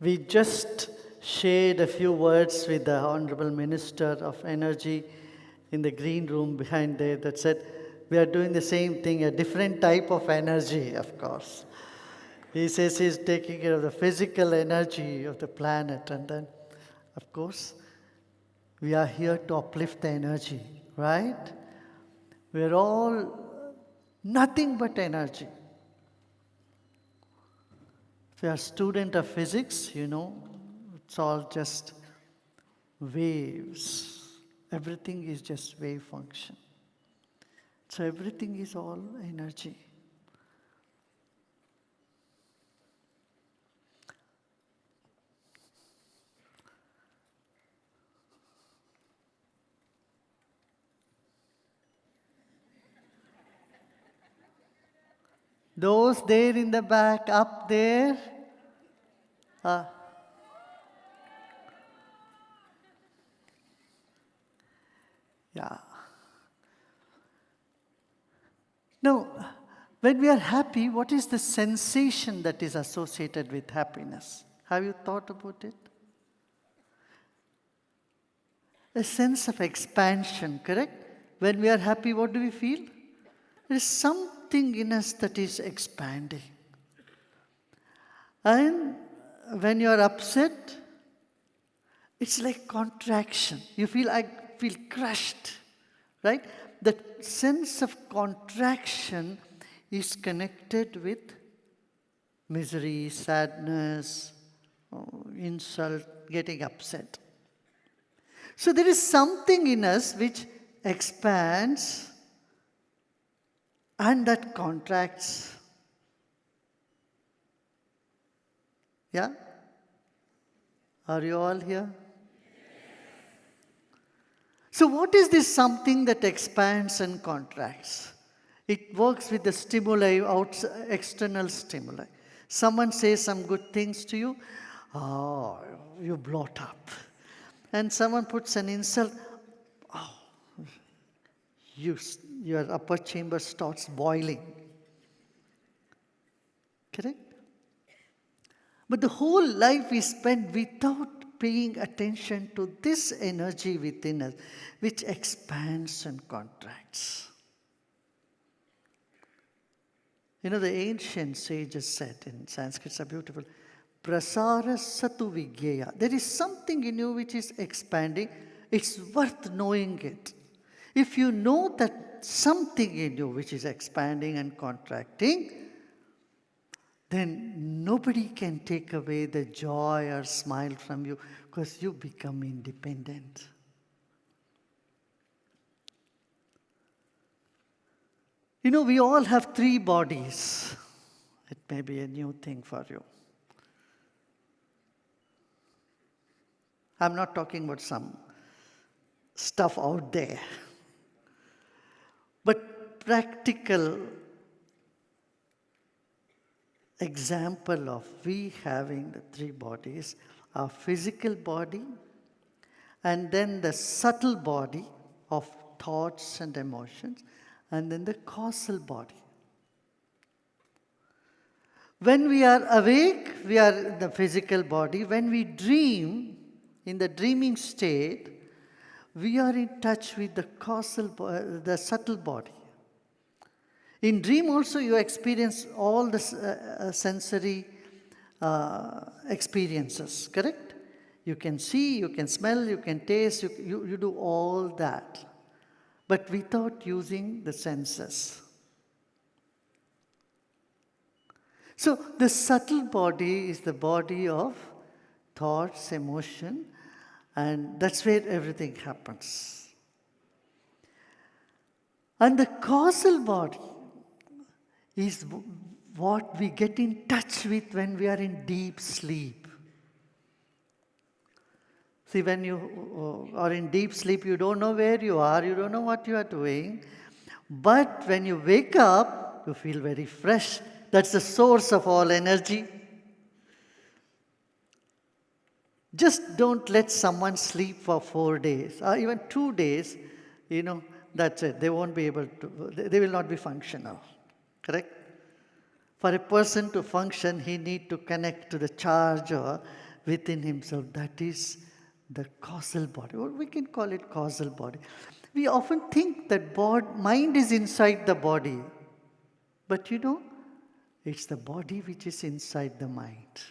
We just shared a few words with the Honorable Minister of Energy in the green room behind there that said, we are doing the same thing, a different type of energy, of course. He says he's taking care of the physical energy of the planet, and then, of course, we are here to uplift the energy, right? We're all nothing but energy. If you're a student of physics, you know, it's all just waves. Everything is just wave function. So everything is all energy. Those there in the back, up there, yeah. Now, when we are happy, what is the sensation that is associated with happiness? Have you thought about it? A sense of expansion, correct? When we are happy, what do we feel? There is something in us that is expanding. And when you are upset, it's like contraction. You feel, I feel crushed, right? That sense of contraction is connected with misery, sadness, insult, getting upset. So there is something in us which expands and that contracts. Yeah? Are you all here? So what is this something that expands and contracts? It works with the stimuli, external stimuli. Someone says some good things to you, oh, you bloat up. And someone puts an insult, oh, your upper chamber starts boiling. Correct? But the whole life is spent without paying attention to this energy within us, which expands and contracts. You know, the ancient sages said in Sanskrit, so beautiful, prasara satu vigyeya. There is something in you which is expanding. It's worth knowing it. If you know that something in you which is expanding and contracting, then nobody can take away the joy or smile from you because you become independent. You know, we all have 3 bodies. It may be a new thing for you. I'm not talking about some stuff out there. But practical example of we having the 3 bodies, our physical body, and then the subtle body of thoughts and emotions, and then the causal body. When we are awake, we are in the physical body. When we dream, in the dreaming state, we are in touch with the subtle body. In dream also you experience all the sensory experiences, correct? You can see, you can smell, you can taste, you do all that. But without using the senses. So the subtle body is the body of thoughts, emotion, and that's where everything happens. And the causal body is what we get in touch with when we are in deep sleep. See, when you are in deep sleep, you don't know where you are, you don't know what you are doing. But when you wake up, you feel very fresh. That's the source of all energy. Just don't let someone sleep for 4 days or even 2 days. You know, that's it. They won't be able to, they will not be functional. Correct? For a person to function, he needs to connect to the charger within himself. That is the causal body, or we can call it causal body. We often think that mind is inside the body, but it's the body which is inside the mind.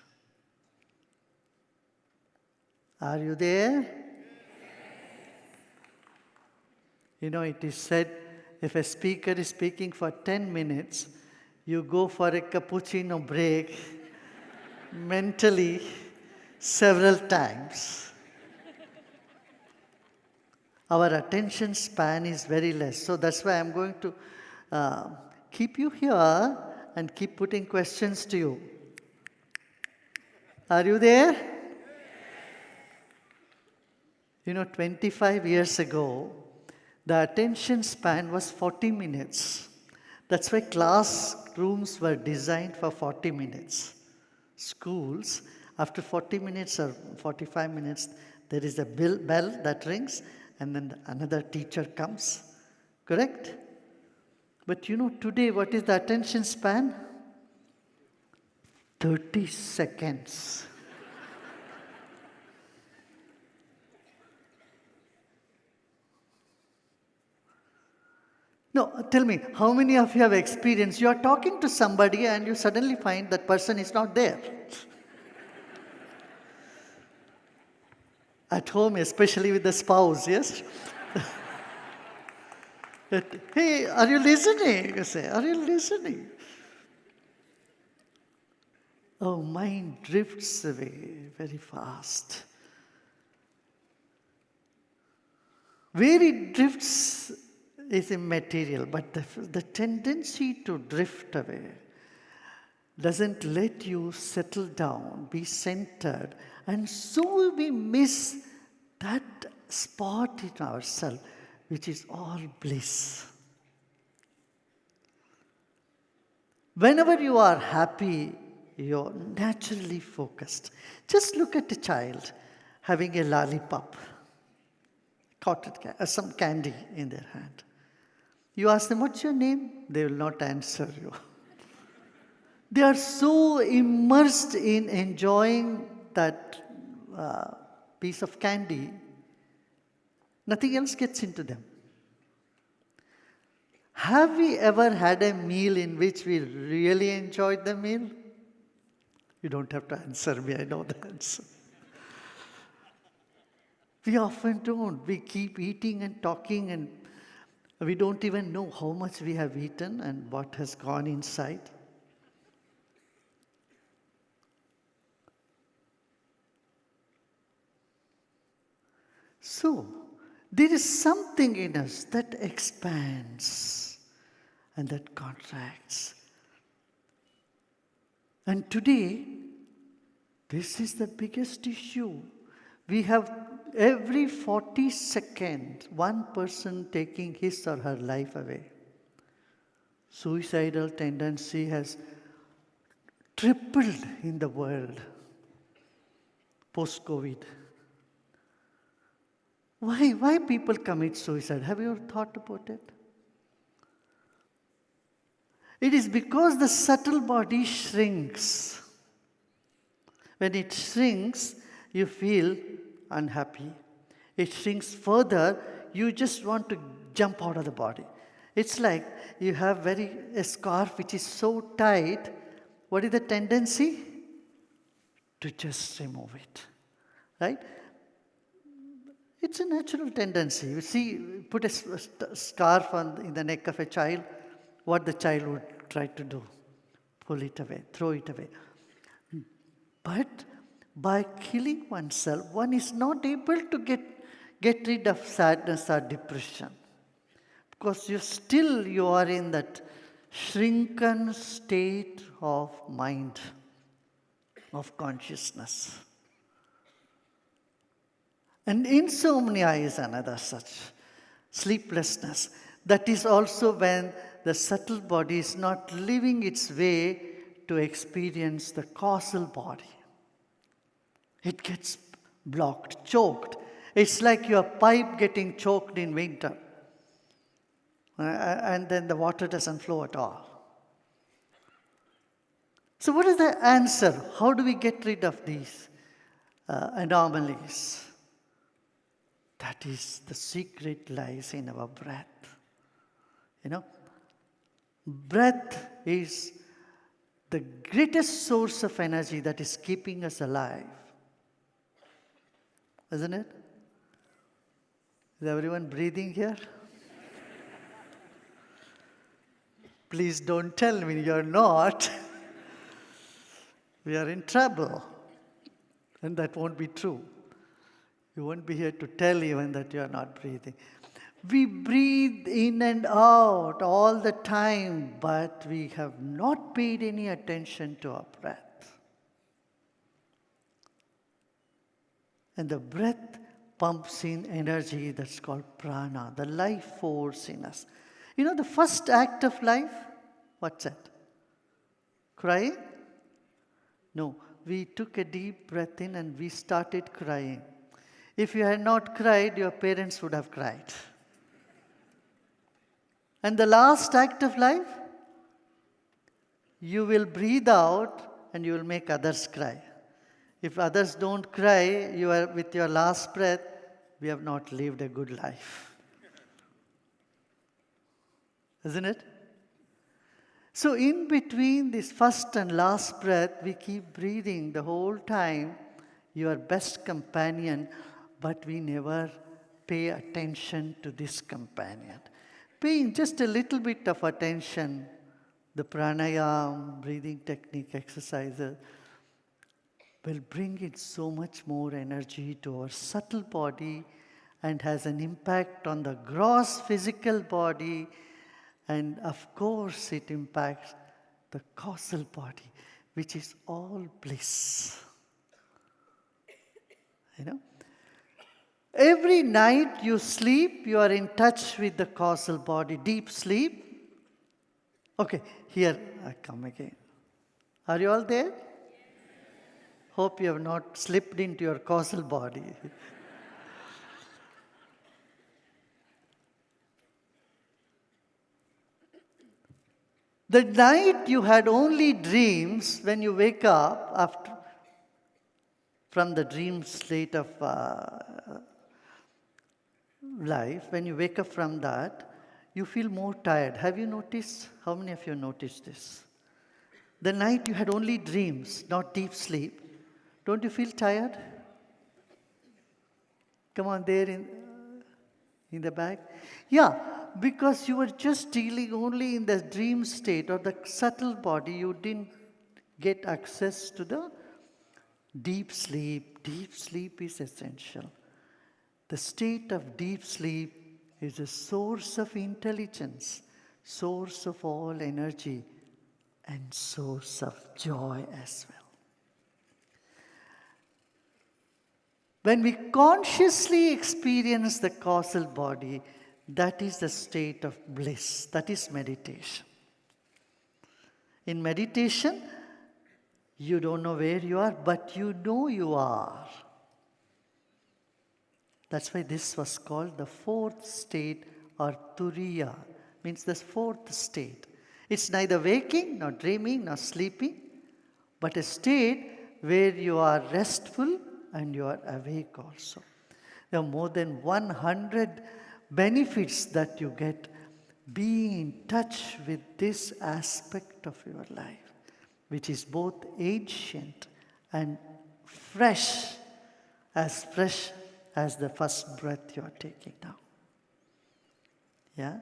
Are you there? It is said, if a speaker is speaking for 10 minutes, you go for a cappuccino break mentally several times. Our attention span is very less. So that's why I'm going to keep you here and keep putting questions to you. Are you there? 25 years ago, the attention span was 40 minutes. That's why classrooms were designed for 40 minutes. Schools, after 40 minutes or 45 minutes, there is a bell that rings, and then another teacher comes. Correct? But today, what is the attention span? 30 seconds. No, tell me, how many of you have experienced, you are talking to somebody and you suddenly find that person is not there? At home, especially with the spouse, yes? Hey, are you listening? You say, are you listening? Oh, mind drifts away very fast. Where it drifts is immaterial, but the tendency to drift away doesn't let you settle down, be centered, and so we miss that spot in ourselves, which is all bliss. Whenever you are happy, you're naturally focused. Just look at a child having a lollipop, some candy in their hand. You ask them, what's your name? They will not answer you. They are so immersed in enjoying that piece of candy, nothing else gets into them. Have we ever had a meal in which we really enjoyed the meal? You don't have to answer me, I know the answer. We often don't. We keep eating and talking, and we don't even know how much we have eaten and what has gone inside. So, there is something in us that expands and that contracts. And today, this is the biggest issue. We have every 40 seconds, one person taking his or her life away. Suicidal tendency has tripled in the world post-COVID. Why people commit suicide? Have you ever thought about it? It is because the subtle body shrinks. When it shrinks, you feel unhappy. It shrinks further, you just want to jump out of the body. It's like you have a scarf which is so tight. What is the tendency? To just remove it. Right? It's a natural tendency. You see, put a scarf in the neck of a child, what the child would try to do? Pull it away, throw it away. But by killing oneself, one is not able to get rid of sadness or depression. Because you are in that shrunken state of mind, of consciousness. And insomnia is another such. Sleeplessness. That is also when the subtle body is not living its way to experience the causal body. It gets blocked, choked. It's like your pipe getting choked in winter. And then the water doesn't flow at all. So what is the answer? How do we get rid of these? anomalies. That is the secret lies in our breath. You know, breath is the greatest source of energy that is keeping us alive. Isn't it? Is everyone breathing here? Please don't tell me you're not. We are in trouble. And that won't be true. You won't be here to tell even that you are not breathing. We breathe in and out all the time, but we have not paid any attention to our breath. And the breath pumps in energy that's called prana, the life force in us. You know the first act of life? What's that? Crying? No, we took a deep breath in and we started crying. If you had not cried, your parents would have cried. And the last act of life? You will breathe out and you will make others cry. If others don't cry, you are with your last breath, we have not lived a good life. Isn't it? So in between this first and last breath, we keep breathing the whole time, your best companion, but we never pay attention to this companion. Paying just a little bit of attention, the pranayama, breathing technique exercises, will bring in so much more energy to our subtle body and has an impact on the gross physical body. And of course, it impacts the causal body, which is all bliss. You know? Every night you sleep, you are in touch with the causal body. Deep sleep. Okay, here I come again. Are you all there? Hope you have not slipped into your causal body. The night you had only dreams, when you wake up after from the dream state of life, when you wake up from that, you feel more tired. Have you noticed? How many of you noticed this? The night you had only dreams, not deep sleep. Don't you feel tired? Come on, there in the back. Yeah, because you were just dealing only in the dream state or the subtle body. You didn't get access to the deep sleep. Deep sleep is essential. The state of deep sleep is a source of intelligence, source of all energy, and source of joy as well. When we consciously experience the causal body, that is the state of bliss. That is meditation. In meditation, you don't know where you are, but you know you are. That's why this was called the fourth state, or turiya, means the fourth state. It's neither waking, nor dreaming, nor sleeping, but a state where you are restful and you are awake also. There are more than 100 benefits that you get being in touch with this aspect of your life, which is both ancient and fresh as the first breath you are taking now. Yeah?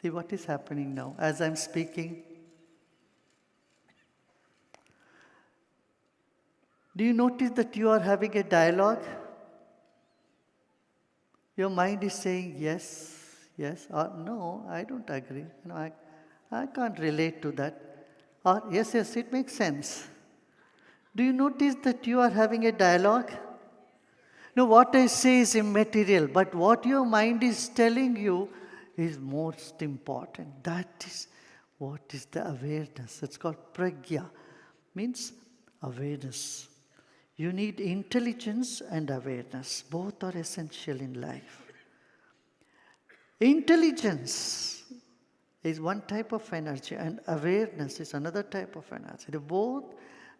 See what is happening now as I'm speaking. Do you notice that you are having a dialogue? Your mind is saying yes, yes, or no, I don't agree. No, I can't relate to that. Or yes, yes, it makes sense. Do you notice that you are having a dialogue? No, what I say is immaterial, but what your mind is telling you is most important. That is what is the awareness. It's called pragya, means awareness. You need intelligence and awareness. Both are essential in life. Intelligence is one type of energy, and awareness is another type of energy. They both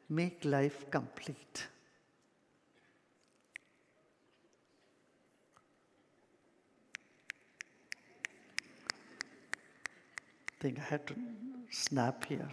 make life complete. I think I had to snap here.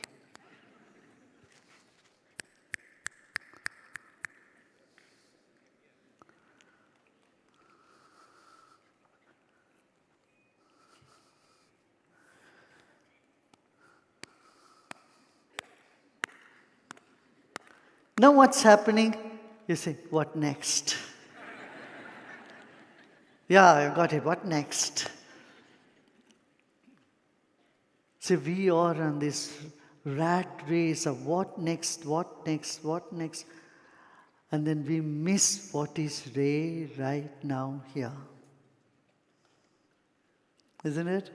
Now what's happening? You say, what next? Yeah, I got it. What next? See, we are on this rat race of what next, what next, what next. And then we miss what is right now here. Isn't it?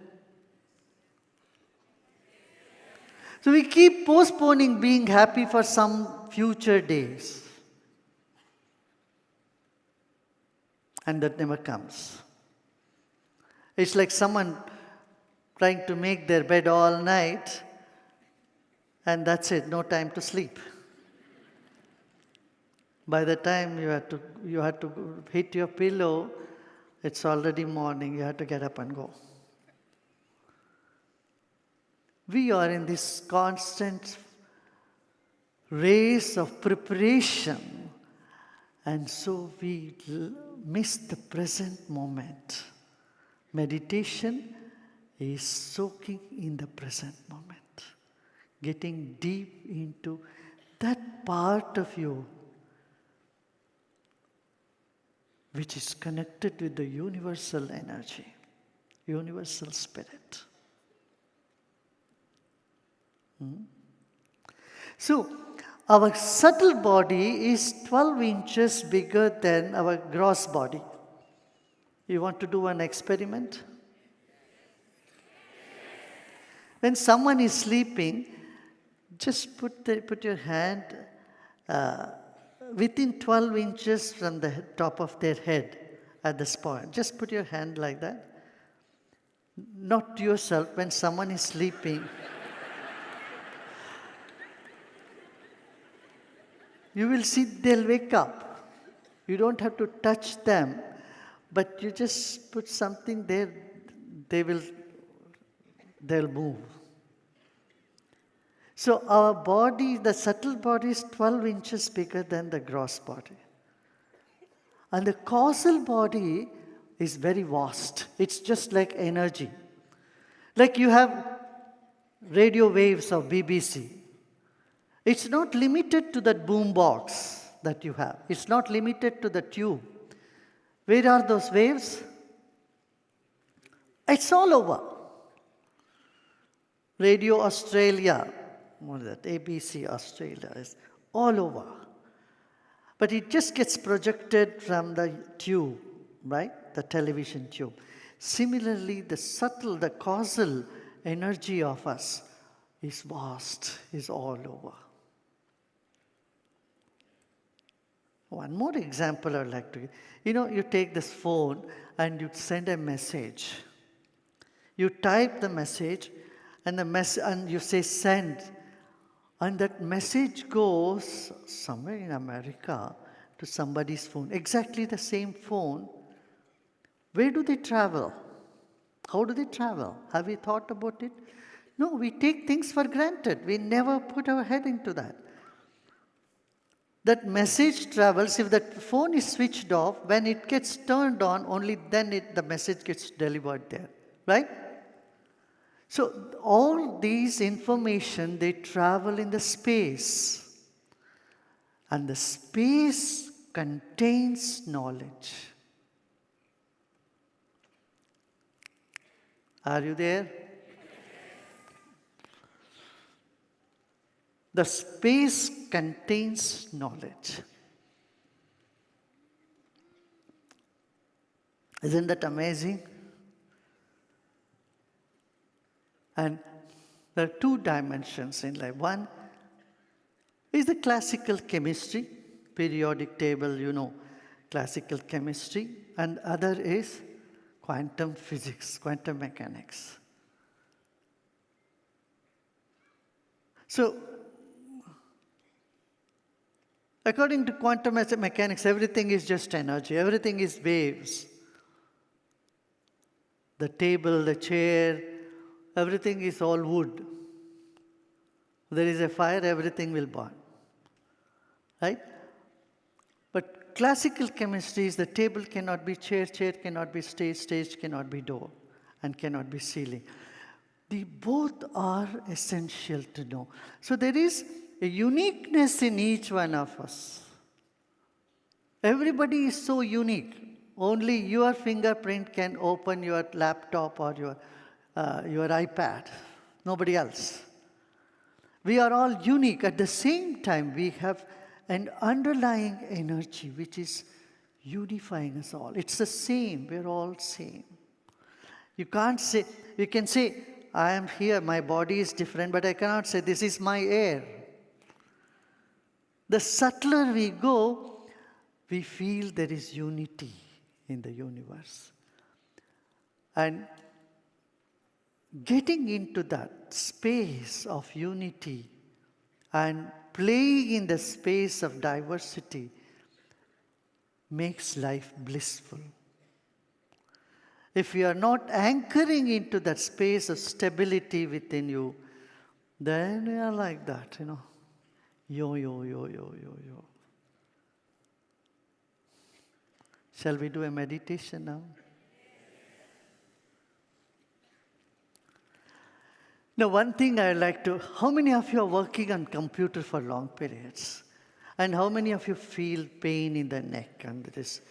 So we keep postponing being happy for some future days. And that never comes. It's like someone trying to make their bed all night, and that's it, no time to sleep. By the time you have to hit your pillow, it's already morning, you have to get up and go. We are in this constant race of preparation, and so we miss the present moment. Meditation is soaking in the present moment, getting deep into that part of you which is connected with the universal energy, universal spirit. So, our subtle body is 12 inches bigger than our gross body. You want to do an experiment? When someone is sleeping, just put your hand within 12 inches from the top of their head at the spine. Just put your hand like that. Not yourself, when someone is sleeping. You will see they'll wake up. You don't have to touch them, but you just put something there, they'll move. So our body, the subtle body is 12 inches bigger than the gross body. And the causal body is very vast. It's just like energy. Like you have radio waves of BBC. It's not limited to that boom box that you have. It's not limited to the tube. Where are those waves? It's all over. Radio Australia, what is that? ABC Australia is all over. But it just gets projected from the tube, right? The television tube. Similarly, the subtle, the causal energy of us is vast, is all over. One more example I would like to give. You take this phone and you send a message. You type the message and you say send. And that message goes somewhere in America to somebody's phone. Exactly the same phone. Where do they travel? How do they travel? Have you thought about it? No, we take things for granted. We never put our head into that. That message travels, if that phone is switched off, when it gets turned on, only then the message gets delivered there, right? So all these information, they travel in the space. And the space contains knowledge. Are you there? The space contains knowledge. Isn't that amazing? And there are two dimensions in life. One is the classical chemistry, periodic table, classical chemistry. And other is quantum physics, quantum mechanics. So, according to quantum mechanics, everything is just energy, everything is waves. The table, the chair, everything is all wood. There is a fire, everything will burn. Right? But classical chemistry is the table cannot be chair, chair cannot be stage, stage cannot be door, and cannot be ceiling. They both are essential to know. So there is a uniqueness in each one of us. Everybody is so unique. Only your fingerprint can open your laptop or your iPad. Nobody else. We are all unique. At the same time, we have an underlying energy which is unifying us all. It's the same. We're all same. You can't say, you can say, I am here, my body is different, but I cannot say, this is my air. The subtler we go, we feel there is unity in the universe. And getting into that space of unity and playing in the space of diversity makes life blissful. If you are not anchoring into that space of stability within you, then you are like that, yo, yo, yo, yo, yo, yo. Shall we do a meditation now? Now, one thing I like to, how many of you are working on computer for long periods? And how many of you feel pain in the neck and this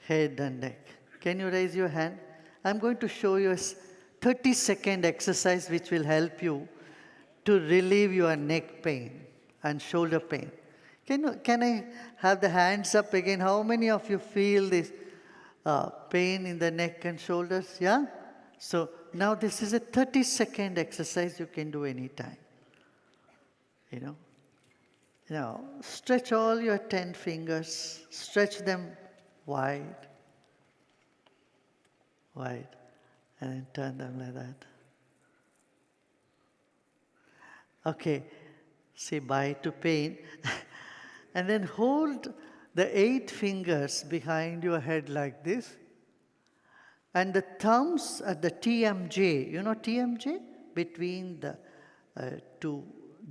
head and neck? Can you raise your hand? I'm going to show you a 30-second exercise which will help you to relieve your neck pain and shoulder pain. Can I have the hands up again? How many of you feel this pain in the neck and shoulders? Yeah? So now this is a 30-second exercise you can do anytime. Now, stretch all your 10 fingers. Stretch them wide. Wide. And turn them like that. Okay. Say bye to pain. And then hold the 8 fingers behind your head like this. And the thumbs at the TMJ. You know TMJ? Between the 2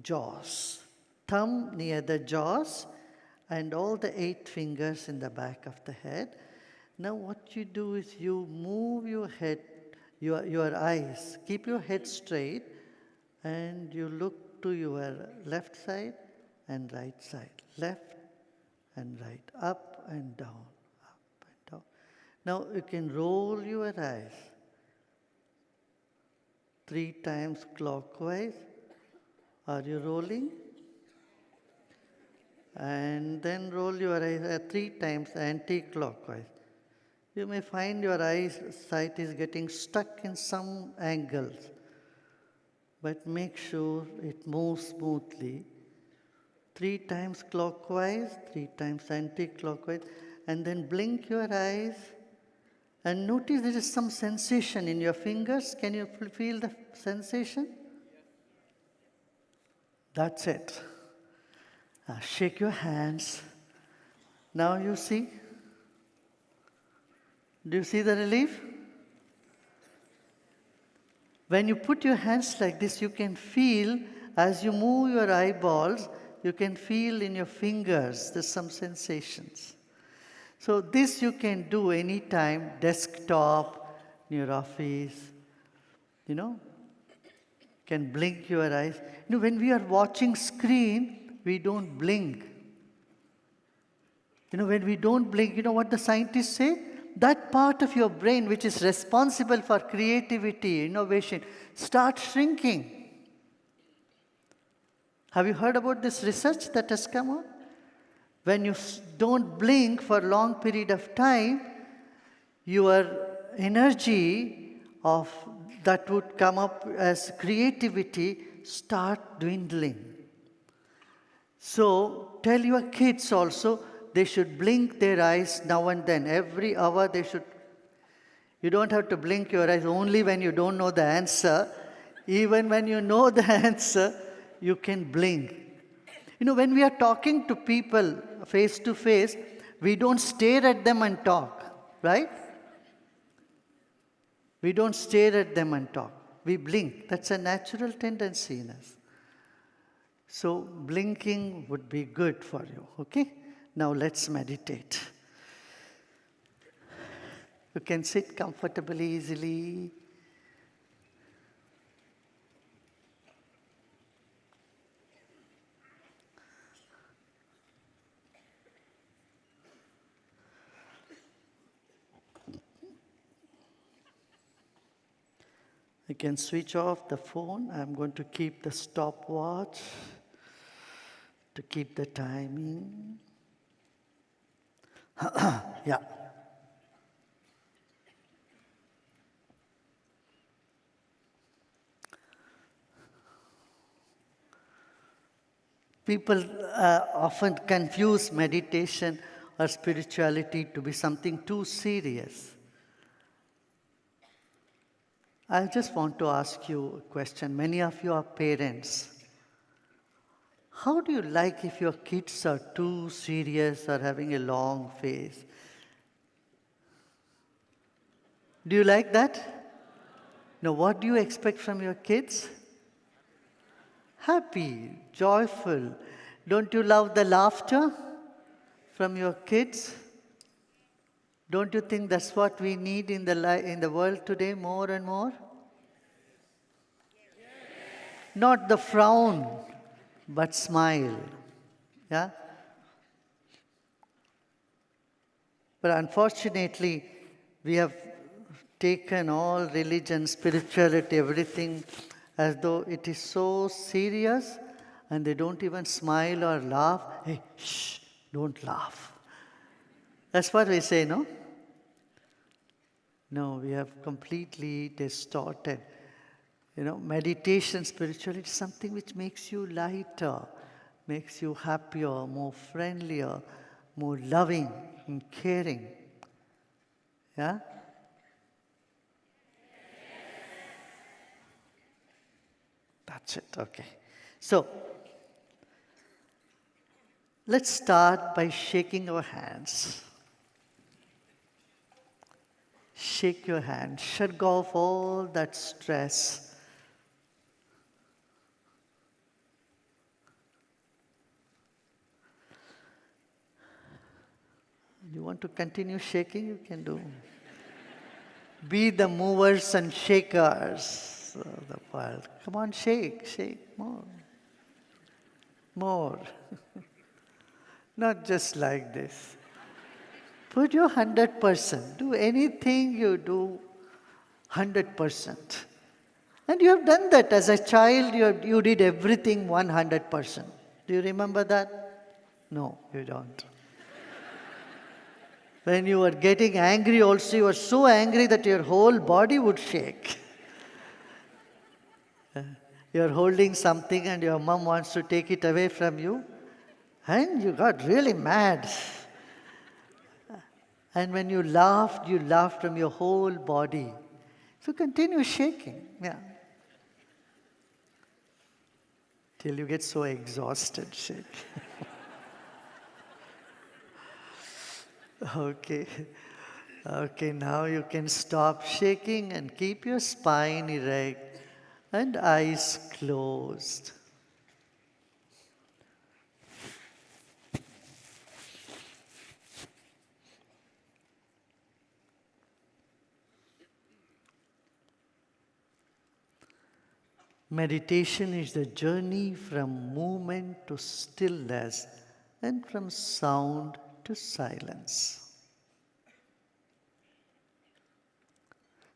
jaws. Thumb near the jaws and all the 8 fingers in the back of the head. Now what you do is you move your head, your eyes. Keep your head straight and you look to your left side and right side. Left and right. Up and down. Up and down. Now you can roll your eyes 3 times clockwise. Are you rolling? And then roll your eyes 3 times anti-clockwise. You may find your sight is getting stuck in some angles, but make sure it moves smoothly. 3 times clockwise, 3 times anti-clockwise, and then blink your eyes and notice there is some sensation in your fingers. Can you feel the sensation? That's it. Shake your hands. Now you see. Do you see the relief? When you put your hands like this, you can feel, as you move your eyeballs, you can feel in your fingers, there's some sensations. So this you can do anytime, desktop, in your office, can blink your eyes. When we are watching screen, we don't blink. When we don't blink, you know what the scientists say? That part of your brain which is responsible for creativity, innovation, starts shrinking. Have you heard about this research that has come out? When you don't blink for a long period of time, your energy of that would come up as creativity start dwindling. So tell your kids also, they should blink their eyes now and then. Every hour they should. You don't have to blink your eyes only when you don't know the answer. Even when you know the answer, you can blink. When we are talking to people face to face, we don't stare at them and talk, right? We don't stare at them and talk. We blink. That's a natural tendency in us. So blinking would be good for you, okay? Now let's meditate. You can sit comfortably, easily. You can switch off the phone. I'm going to keep the stopwatch to keep the timing. Yeah. People often confuse meditation or spirituality to be something too serious. I just want to ask you a question. Many of you are parents. How do you like if your kids are too serious or having a long face? Do you like that? Now, what do you expect from your kids? Happy, joyful. Don't you love the laughter from your kids? Don't you think that's what we need in the world today more and more? Not the frown, but smile. Yeah? But unfortunately, we have taken all religion, spirituality, everything as though it is so serious, and they don't even smile or laugh. Hey, shh, don't laugh. That's what we say, no? No, we have completely distorted. Meditation, spirituality is something which makes you lighter, makes you happier, more friendlier, more loving and caring. Yeah? That's it, okay. So, let's start by shaking our hands. Shake your hand, shut off all that stress. You want to continue shaking? You can do. Be the movers and shakers of the world. Come on, shake more. More. Not just like this. Put your 100%. Do anything you do 100%. And you have done that. As a child, you did everything 100%. Do you remember that? No, you don't. When you were getting angry also, you were so angry that your whole body would shake. You're holding something and your mom wants to take it away from you, and you got really mad. And when you laughed from your whole body. So continue shaking, yeah. Till you get so exhausted, shake. Okay. Okay, now you can stop shaking and keep your spine erect and eyes closed. Meditation is the journey from movement to stillness and from sound to silence.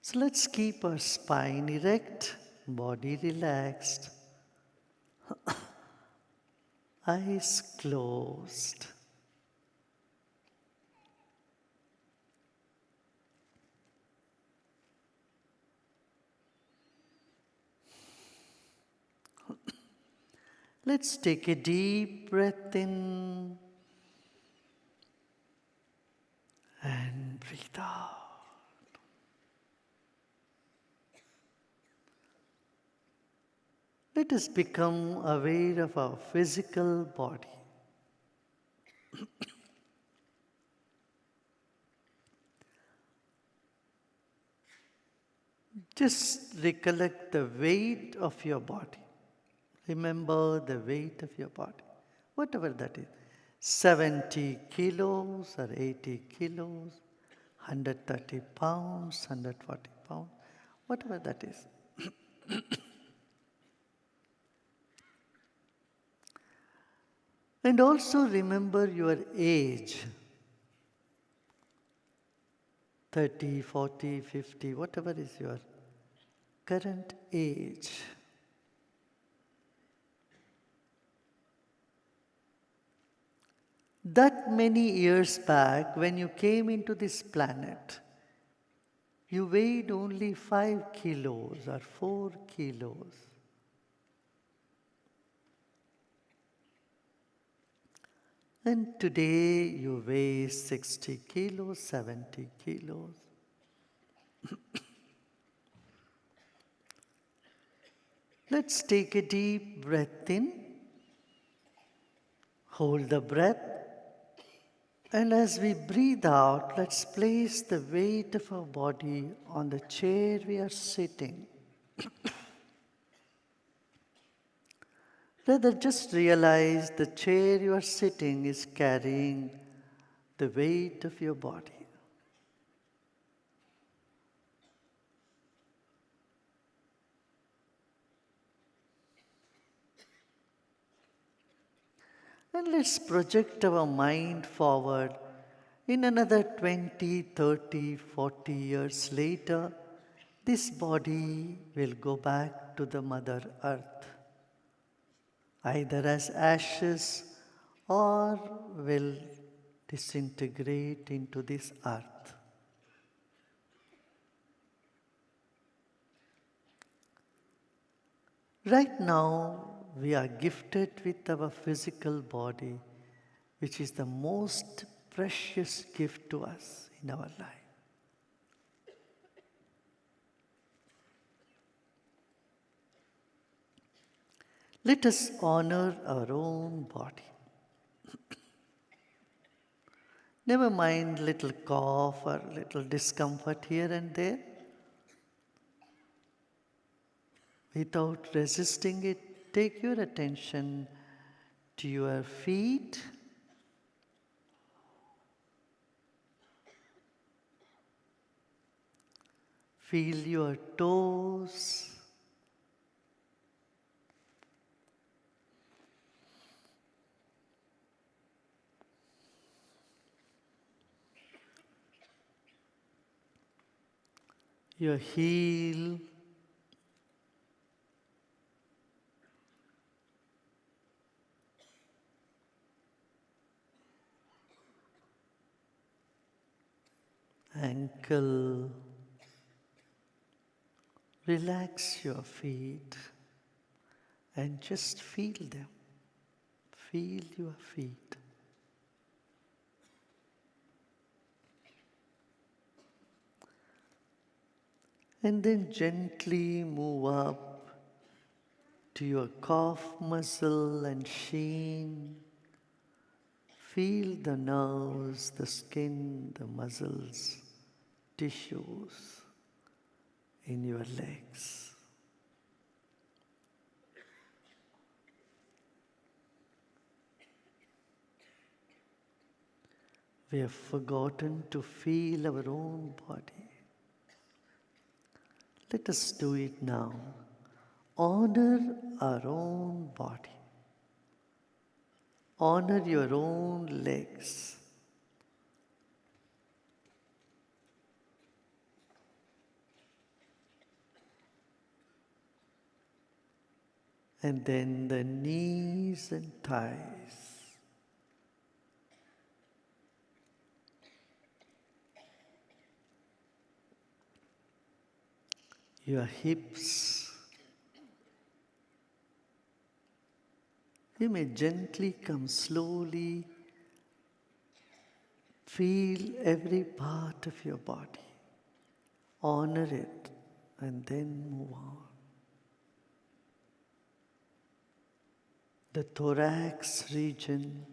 So let's keep our spine erect, body relaxed, eyes closed. Let's take a deep breath in and breathe out. Let us become aware of our physical body. Just recollect the weight of your body. Remember the weight of your body, whatever that is. 70 kilos or 80 kilos, 130 pounds, 140 pounds, whatever that is. And also remember your age. 30, 40, 50, whatever is your current age. That many years back, when you came into this planet, you weighed only 5 kilos or 4 kilos. And today you weigh 60 kilos, 70 kilos. Let's take a deep breath in, hold the breath, and as we breathe out, let's place the weight of our body on the chair we are sitting. Rather, just realize the chair you are sitting is carrying the weight of your body. And let's project our mind forward. In another 20, 30, 40 years later, this body will go back to the Mother Earth, either as ashes or will disintegrate into this earth. Right now, we are gifted with our physical body, which is the most precious gift to us in our life. Let us honor our own body. Never mind little cough or little discomfort here and there. Without resisting it, take your attention to your feet. Feel your toes. Your heel. Ankle. Relax your feet and just feel them. Feel your feet. And then gently move up to your calf muscle and shin. Feel the nerves, the skin, the muscles, tissues in your legs. We have forgotten to feel our own body. Let us do it now. Honor our own body. Honor your own legs. And then the knees and thighs. Your hips. You may gently come slowly. Feel every part of your body. Honor it and then move on. the thorax region,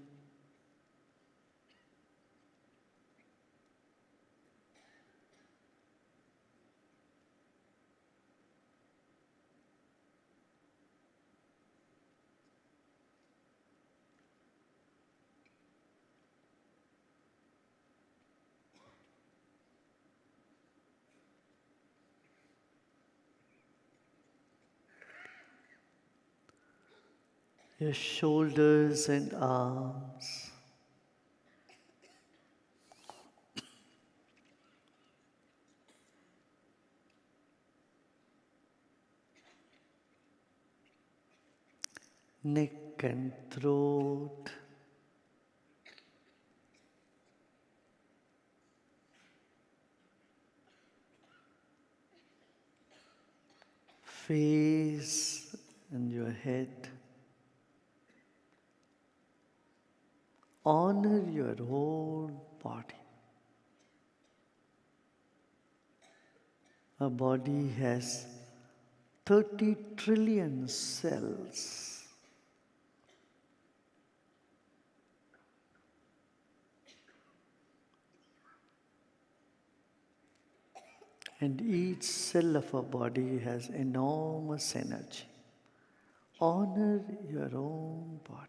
your shoulders and arms, neck and throat, face and your head. Honor your own body. A body has 30 trillion cells. And each cell of a body has enormous energy. Honor your own body.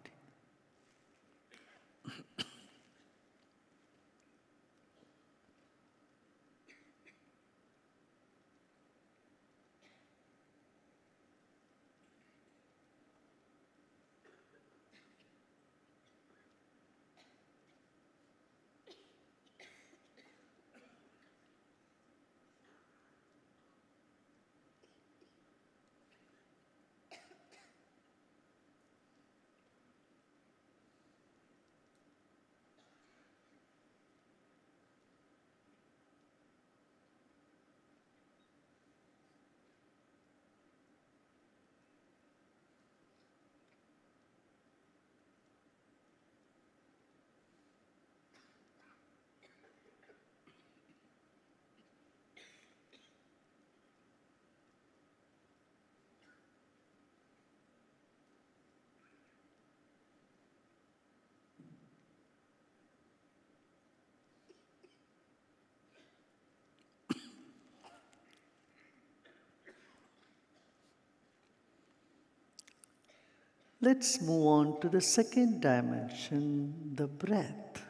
Let's move on to the second dimension, the breath.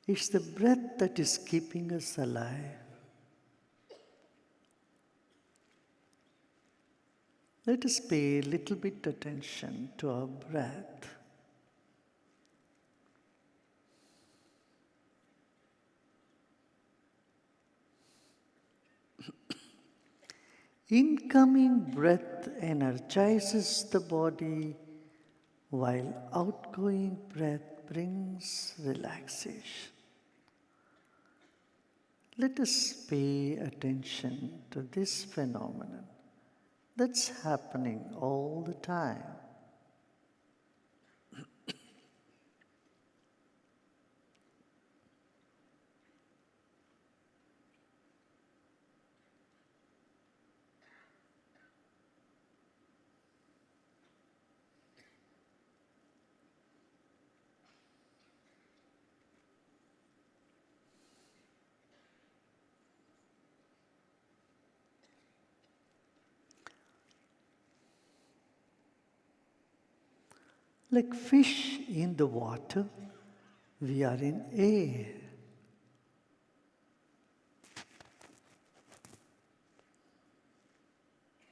It's the breath that is keeping us alive. Let us pay a little bit attention to our breath. Incoming breath energizes the body, while outgoing breath brings relaxation. Let us pay attention to this phenomenon that's happening all the time. Like fish in the water, we are in air.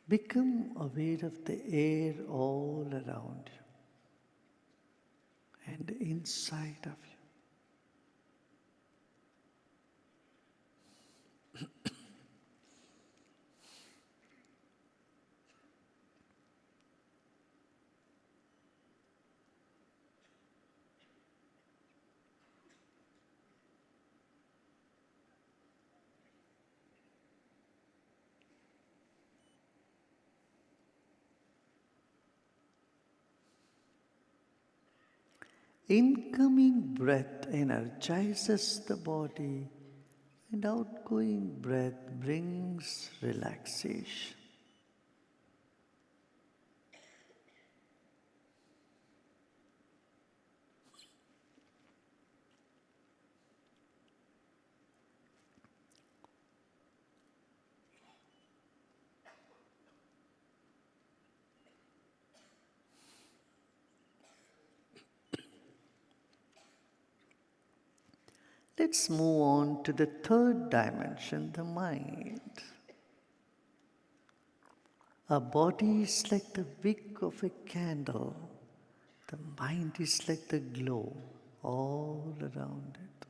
Become aware of the air all around you and inside of you. Incoming breath energizes the body, and outgoing breath brings relaxation. Let's move on to the third dimension, the mind. Our body is like the wick of a candle. The mind is like the glow all around it.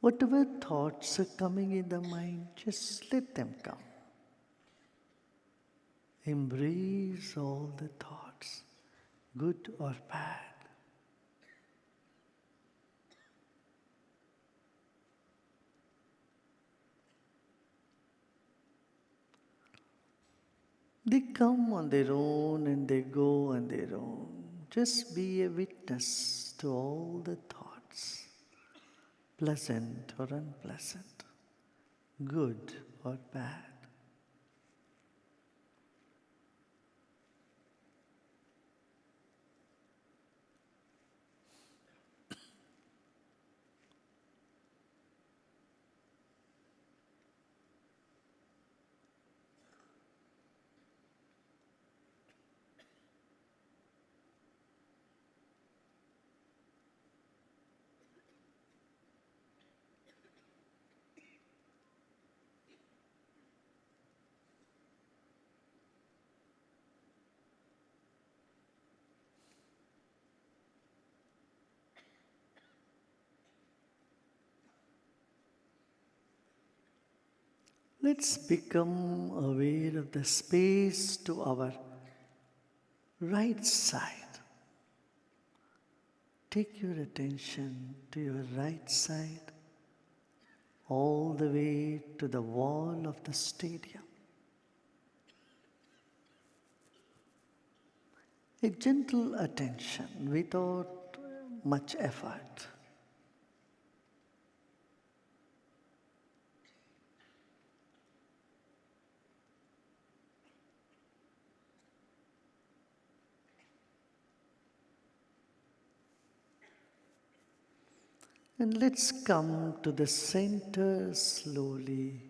Whatever thoughts are coming in the mind, just let them come. Embrace all the thoughts, good or bad. They come on their own and they go on their own. Just be a witness to all the thoughts, pleasant or unpleasant, good or bad. Let's become aware of the space to our right side. Take your attention to your right side, all the way to the wall of the stadium. A gentle attention without much effort. And let's come to the center slowly.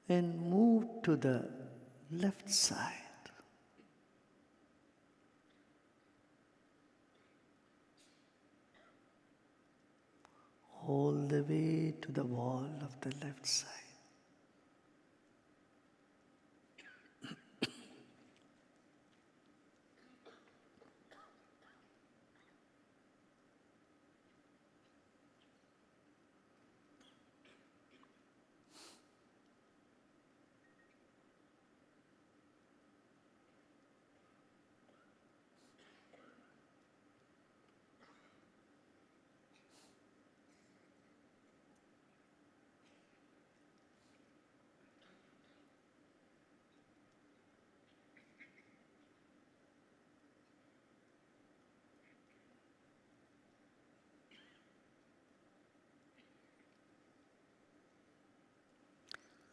And move to the left side. All the way to the wall of the left side.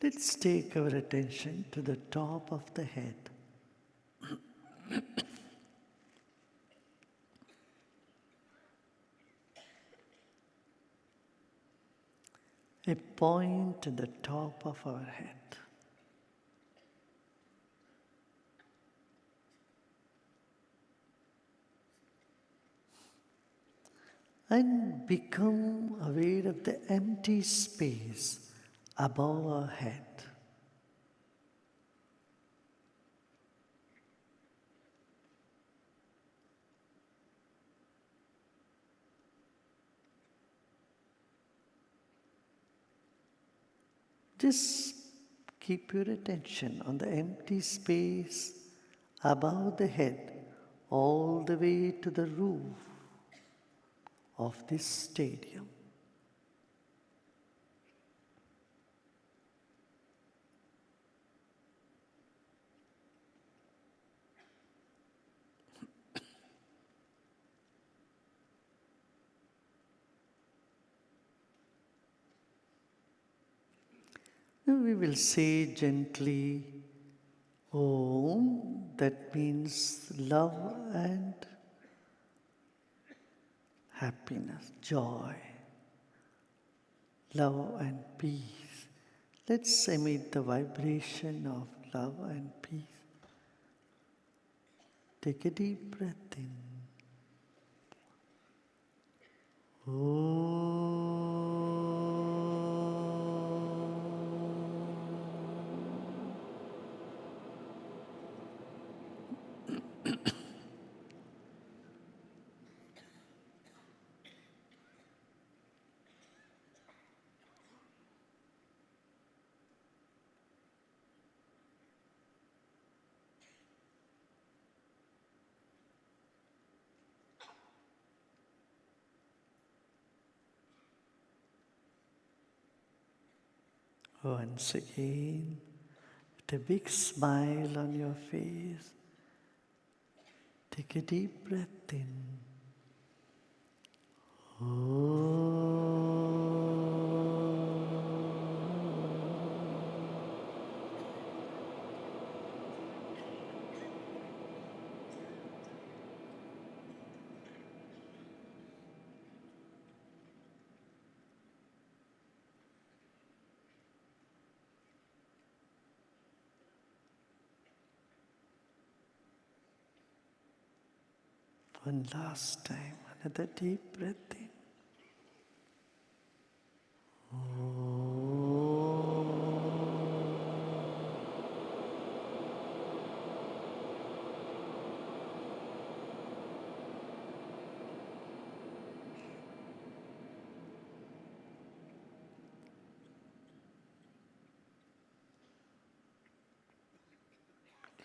Let's take our attention to the top of the head. A point at the top of our head. And become aware of the empty space above our head. Just keep your attention on the empty space above the head, all the way to the roof of this stadium. Now we will say gently, Om, that means love and happiness, joy, love and peace. Let's emit the vibration of love and peace. Take a deep breath in. Once again, with a big smile on your face, take a deep breath in. One last time, another deep breath in.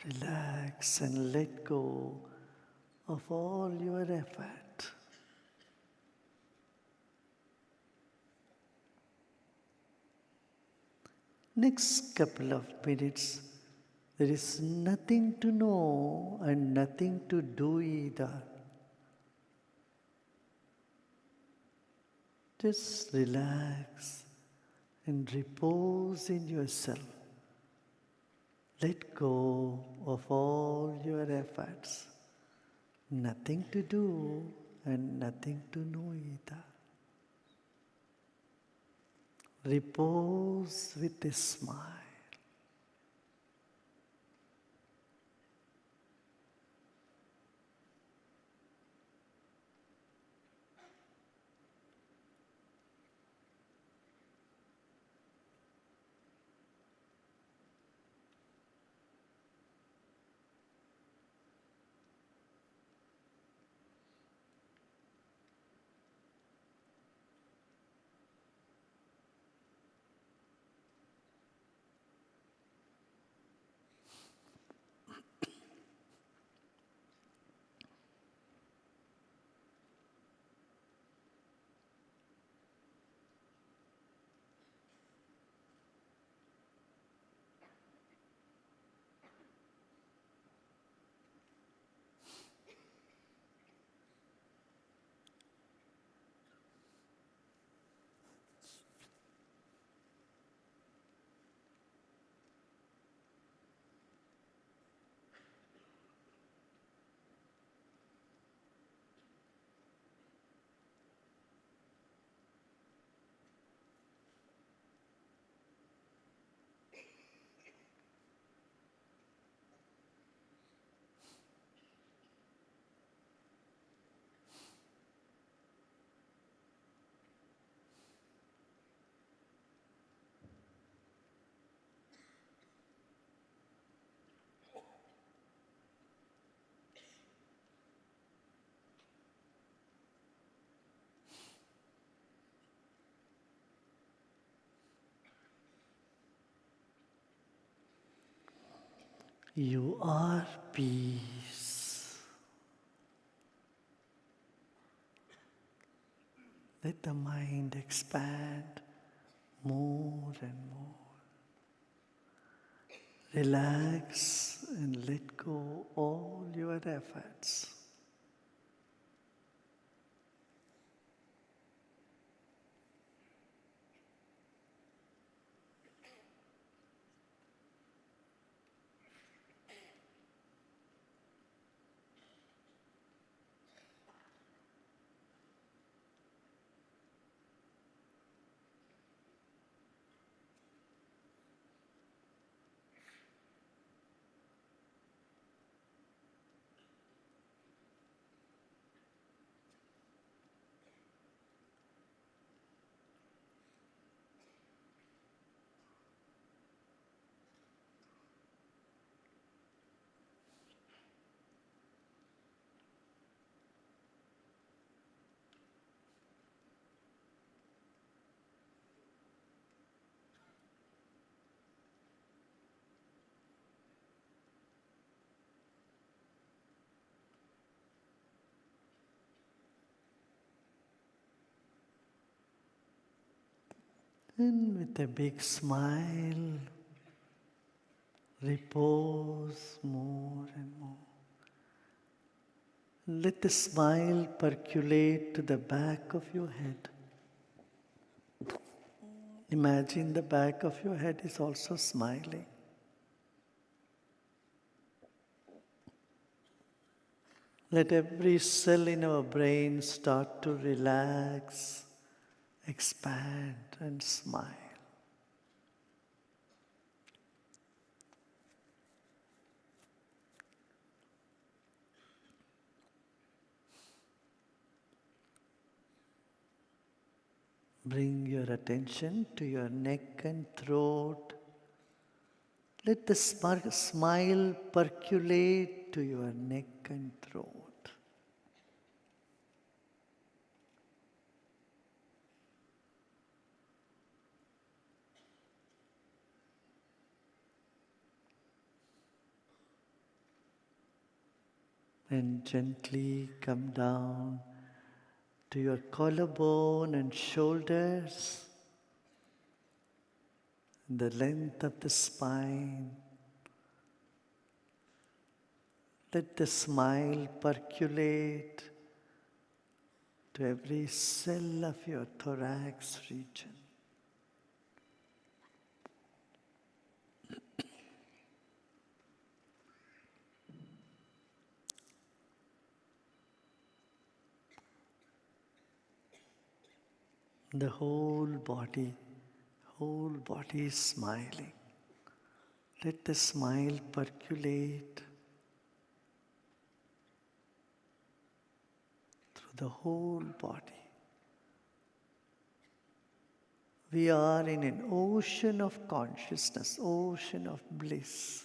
Relax and let go of all your effort. Next couple of minutes, there is nothing to know and nothing to do either. Just relax and repose in yourself. Let go of all your efforts. Nothing to do and nothing to know either. Repose with a smile. You are peace. Let the mind expand more and more. Relax and let go all your efforts. And with a big smile, repose more and more. Let the smile percolate to the back of your head. Imagine the back of your head is also smiling. Let every cell in our brain start to relax, expand, and smile. Bring your attention to your neck and throat. Let the smile percolate to your neck and throat. And gently come down to your collarbone and shoulders, the length of the spine. Let the smile percolate to every cell of your thorax region. The whole body is smiling. Let the smile percolate through the whole body. We are in an ocean of consciousness, ocean of bliss.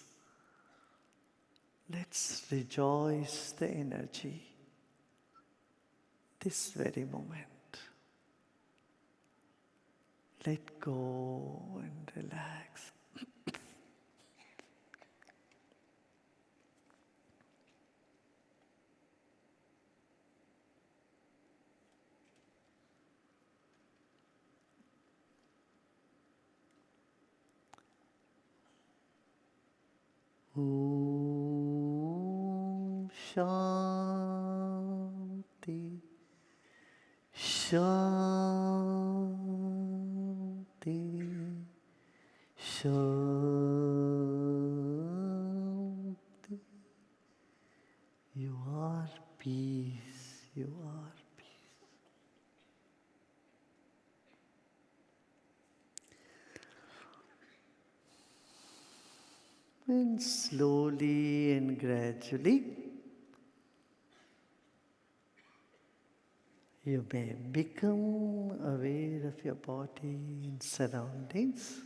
Let's rejoice the energy this very moment. Let go and relax. Om Shanti Shanti Shanti. You are peace, you are peace. And slowly and gradually, you may become aware of your body and surroundings.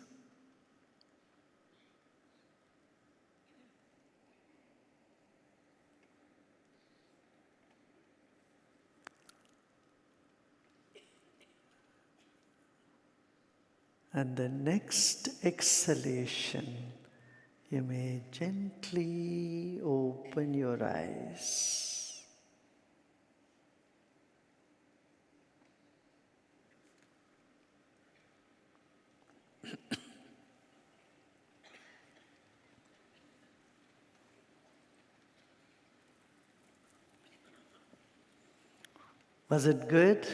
And the next exhalation, You may gently open your eyes. Was it good?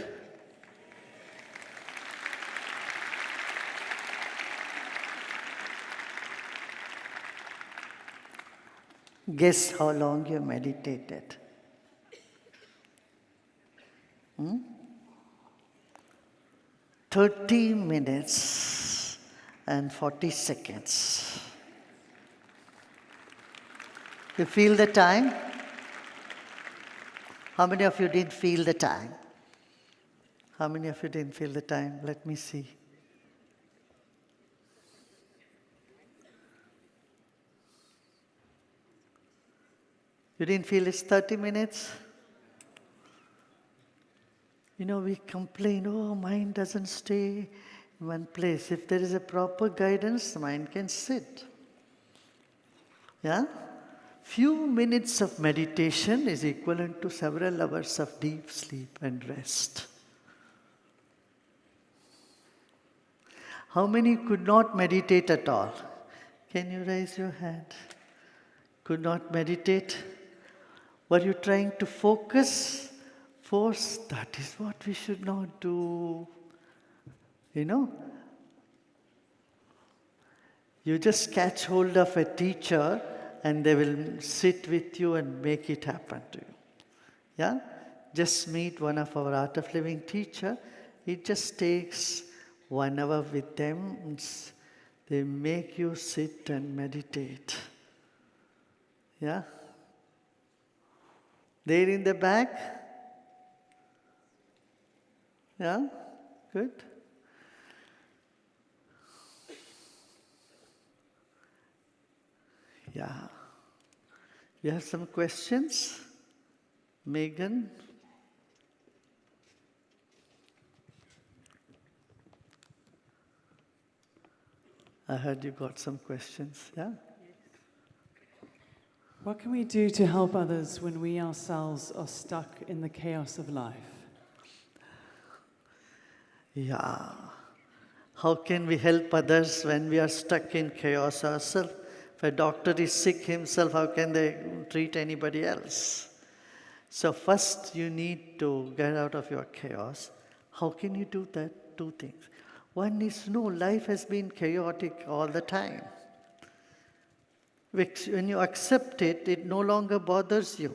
Guess how long you meditated? 30 minutes and 40 seconds. You feel the time? How many of you didn't feel the time? How many of you didn't feel the time? Let me see. You didn't feel it's 30 minutes? You know, we complain, oh, mind doesn't stay in one place. If there is a proper guidance, the mind can sit. Yeah? Few minutes of meditation is equivalent to several hours of deep sleep and rest. How many could not meditate at all? Can you raise your hand? Could not meditate? Were you trying to focus? Force? That is what we should not do. You know? You just catch hold of a teacher and they will sit with you and make it happen to you. Yeah? Just meet one of our Art of Living teacher. It just takes 1 hour with them. They make you sit and meditate. Yeah? There in the back? Yeah? Good. Yeah. You have some questions? Megan? I heard you got some questions. Yeah? What can we do to help others when we ourselves are stuck in the chaos of life? Yeah. How can we help others when we are stuck in chaos ourselves? If a doctor is sick himself, how can they treat anybody else? So first you need to get out of your chaos. How can you do that? 2 things. One is, no, life has been chaotic all the time. When you accept it, it no longer bothers you.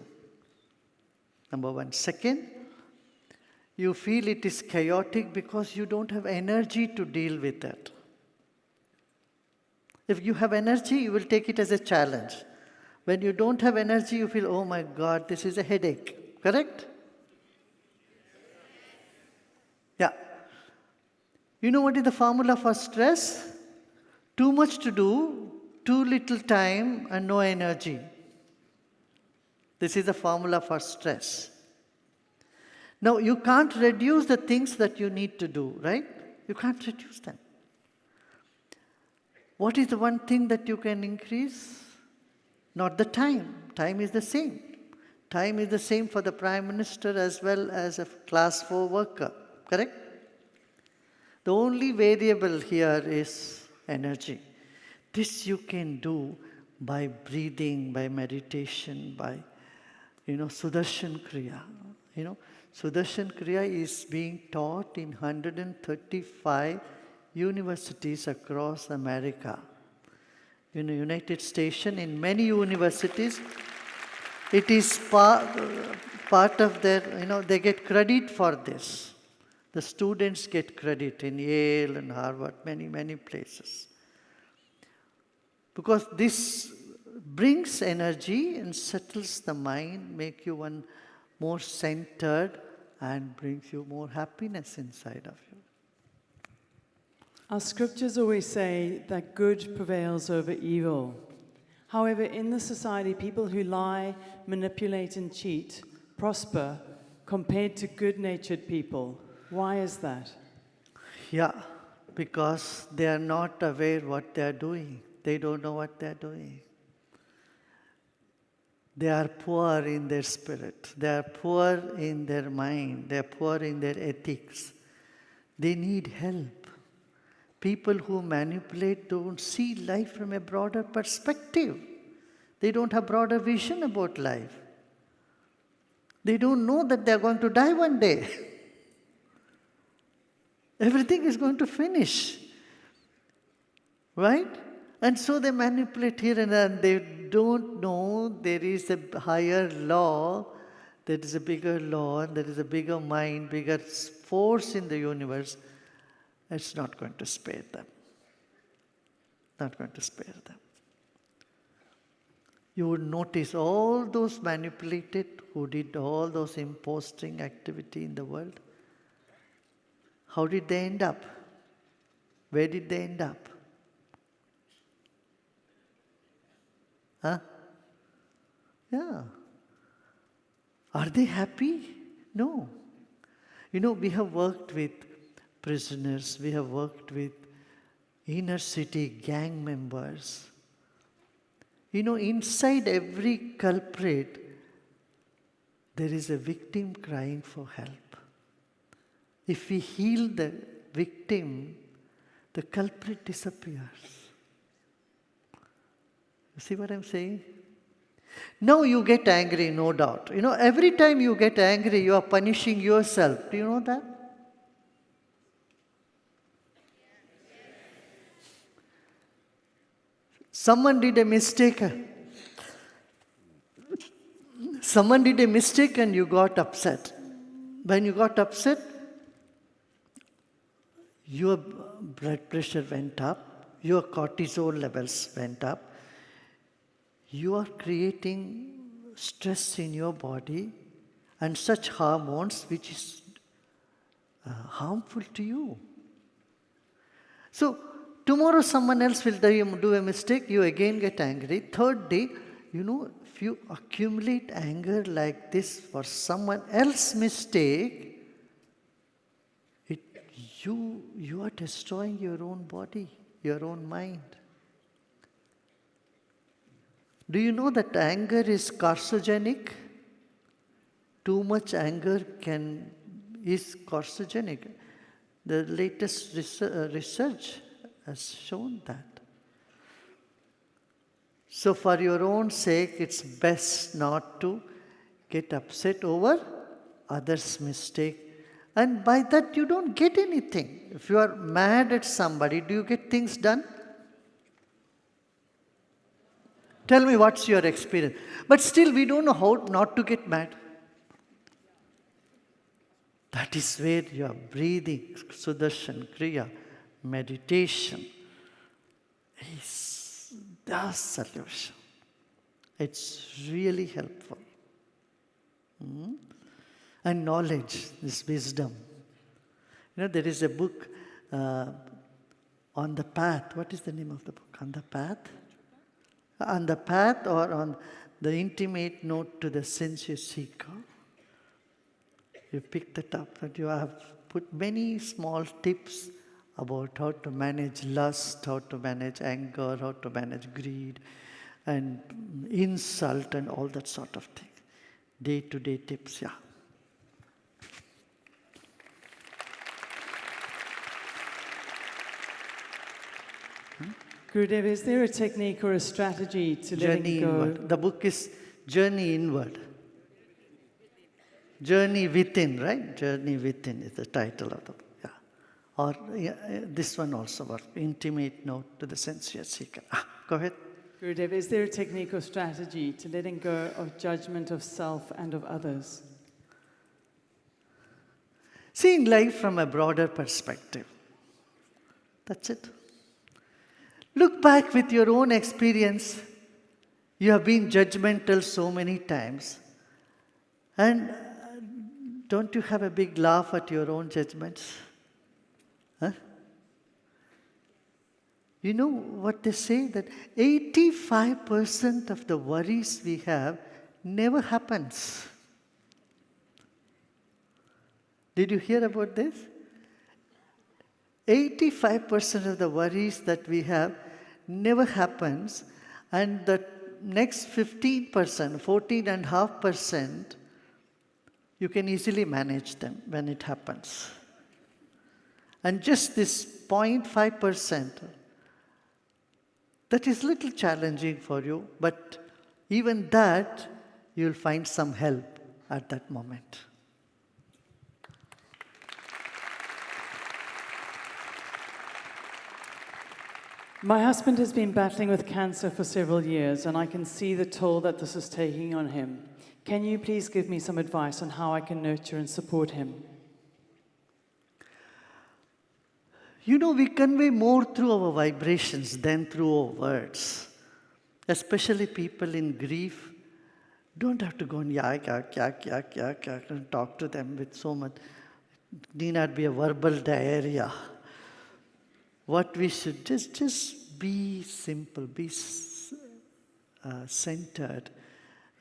Number one. Second, you feel it is chaotic because you don't have energy to deal with it. If you have energy, you will take it as a challenge. When you don't have energy, you feel, oh my God, this is a headache. Correct? Yeah. You know what is the formula for stress? Too much to do, too little time, and no energy. This is the formula for stress. Now, you can't reduce the things that you need to do, right? You can't reduce them. What is the one thing that you can increase? Not the time. Time is the same. Time is the same for the Prime Minister as well as a class 4 worker, correct? The only variable here is energy. This you can do by breathing, by meditation, by, Sudarshan Kriya. Sudarshan Kriya is being taught in 135 universities across America. In the United States, in many universities, it is part of their, they get credit for this. The students get credit in Yale and Harvard, many, many places. Because this brings energy and settles the mind, make you one more centered, and brings you more happiness inside of you. Our scriptures always say that good prevails over evil. However, in the society, people who lie, manipulate, and cheat prosper compared to good-natured people. Why is that? Yeah, because they are not aware what they are doing. They don't know what they're doing. They are poor in their spirit. They are poor in their mind. They are poor in their ethics. They need help. People who manipulate don't see life from a broader perspective. They don't have broader vision about life. They don't know that they're going to die one day. Everything is going to finish. Right? And so they manipulate here and there. They don't know there is a higher law, there is a bigger law, and there is a bigger mind, bigger force in the universe. It's not going to spare them. Not going to spare them. You would notice all those manipulated who did all those imposting activity in the world. How did they end up? Where did they end up? Huh? Yeah. Are they happy? No. We have worked with prisoners, we have worked with inner city gang members. Inside every culprit, there is a victim crying for help. If we heal the victim, the culprit disappears. You see what I'm saying? Now you get angry, no doubt. Every time you get angry, you are punishing yourself. Do you know that? Someone did a mistake. Someone did a mistake and you got upset. When you got upset, your blood pressure went up, your cortisol levels went up. You are creating stress in your body and such hormones which is harmful to you. So, tomorrow someone else will do a mistake, you again get angry. Third day, if you accumulate anger like this for someone else's mistake, you are destroying your own body, your own mind. Do you know that anger is carcinogenic? Too much anger is carcinogenic. The latest research has shown that. So for your own sake, it's best not to get upset over others' mistake. And by that, you don't get anything. If you are mad at somebody, do you get things done? Tell me what's your experience. But still, we don't know how not to get mad. That is where your breathing, Sudarshan Kriya, meditation is the solution. It's really helpful. And knowledge is wisdom. There is a book on the path. What is the name of the book? On the path? On the path, or on the intimate note to the sensuous seeker. You pick that up and you have put many small tips about how to manage lust, how to manage anger, how to manage greed and insult and all that sort of thing. Day-to-day tips, yeah. Gurudev, is there a technique or a strategy to letting go? Inward. The book is Journey Inward. Journey Within, right? Journey Within is the title of the book. Yeah. Or this one also works. Intimate Note to the Sensuous Seeker. Go ahead. Gurudev, is there a technique or strategy to letting go of judgment of self and of others? Seeing life from a broader perspective. That's it. Look back with your own experience. You have been judgmental so many times. And don't you have a big laugh at your own judgments? Huh? You know what they say? That 85% of the worries we have never happens. Did you hear about this? 85% of the worries that we have never happens, and the next 15%, 14.5%, you can easily manage them when it happens. And just this 0.5%, that is little challenging for you, but even that, you'll find some help at that moment. My husband has been battling with cancer for several years, and I can see the toll that this is taking on him. Can you please give me some advice on how I can nurture and support him? You know, we convey more through our vibrations than through our words. Especially people in grief don't have to go and yak, and talk to them with so much. It need not be a verbal diarrhea. What we should just be simple, be centered,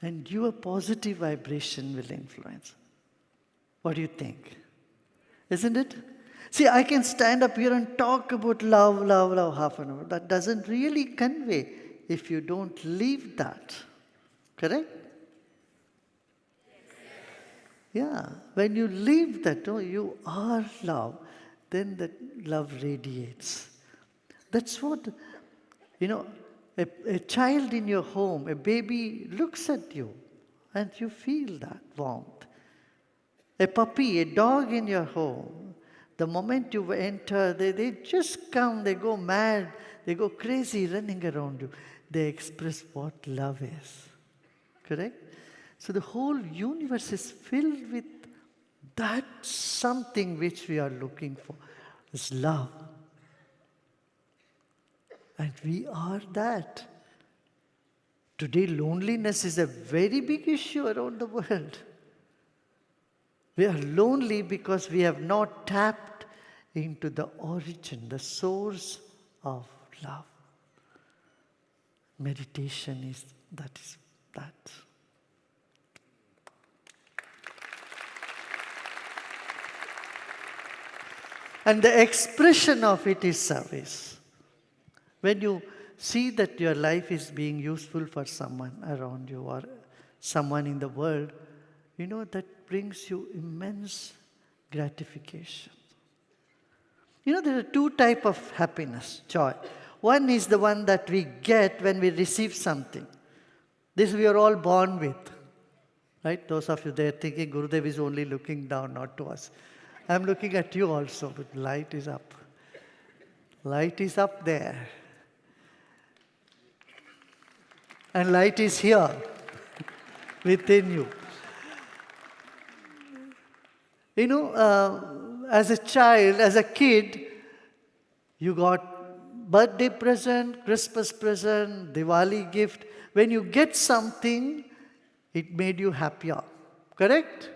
and your positive vibration will influence. What do you think? Isn't it? See, I can stand up here and talk about love, love, love half an hour. That doesn't really convey if you don't live that. Correct? Yeah. When you live that, oh, you are love, then that love radiates. That's what, a child in your home, a baby looks at you and you feel that warmth. A puppy, a dog in your home, the moment you enter, they just come, they go mad, they go crazy running around you. They express what love is. Correct? So the whole universe is filled with that something which we are looking for, is love. And we are that. Today, loneliness is a very big issue around the world. We are lonely because we have not tapped into the origin, the source of love. Meditation is that. And the expression of it is service. When you see that your life is being useful for someone around you or someone in the world, that brings you immense gratification. There are two types of happiness, joy. One is the one that we get when we receive something. This we are all born with. Right? Those of you there thinking Gurudev is only looking down, not to us. I'm looking at you also, but light is up. Light is up there. And light is here, within you. As a child, as a kid, you got birthday present, Christmas present, Diwali gift. When you get something, it made you happier. Correct?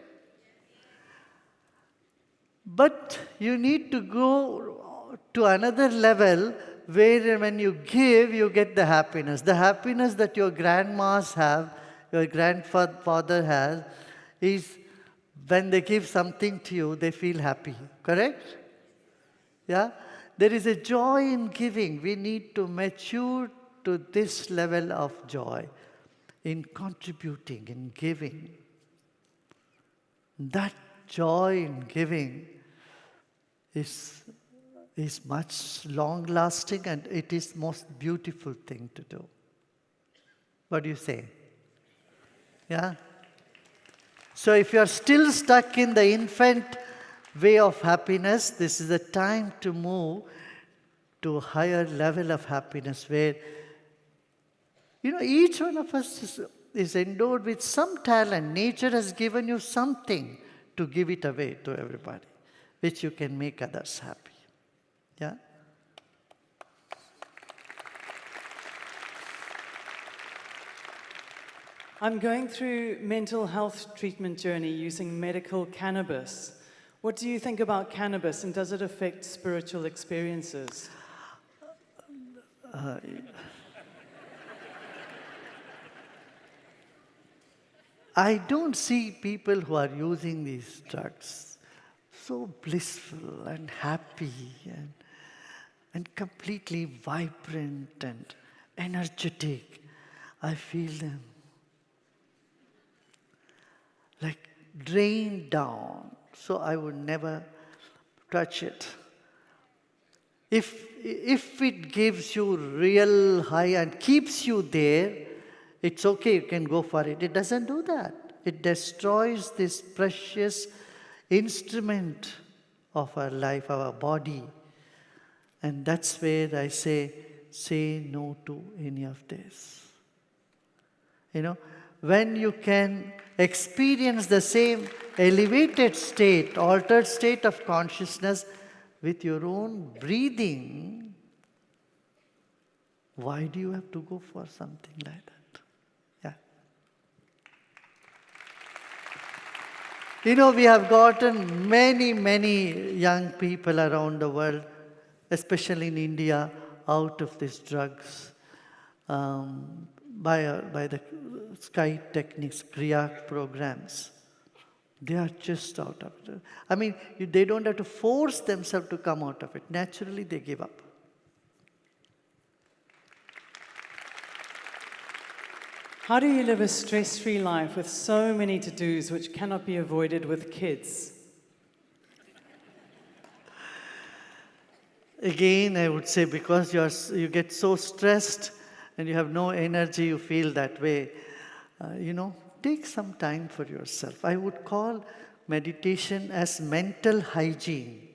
But you need to go to another level where when you give, you get the happiness. The happiness that your grandmas have, your grandfather has, is when they give something to you, they feel happy. Correct? Yeah? There is a joy in giving. We need to mature to this level of joy in contributing, in giving. That joy in giving is much long-lasting and it is most beautiful thing to do. What do you say? Yeah? So if you are still stuck in the infant way of happiness, this is the time to move to a higher level of happiness where, each one of us is endowed with some talent. Nature has given you something to give it away to everybody, which you can make others happy. Yeah? I'm going through mental health treatment journey using medical cannabis. What do you think about cannabis and does it affect spiritual experiences? I don't see people who are using these drugs so blissful and happy and completely vibrant and energetic. I feel them like drained down, so I would never touch it. If it gives you real high and keeps you there, it's okay, you can go for it. It doesn't do that. It destroys this precious instrument of our life, our body. And that's where I say no to any of this. When you can experience the same elevated state, altered state of consciousness with your own breathing, why do you have to go for something like that? Yeah. We have gotten many young people around the world, especially in India, out of these drugs by the Sky Techniques, Kriya programs. They are just out of it. I mean, they don't have to force themselves to come out of it. Naturally, they give up. How do you live a stress-free life with so many to-dos which cannot be avoided with kids? Again, I would say because you get so stressed and you have no energy, you feel that way. Take some time for yourself. I would call meditation as mental hygiene.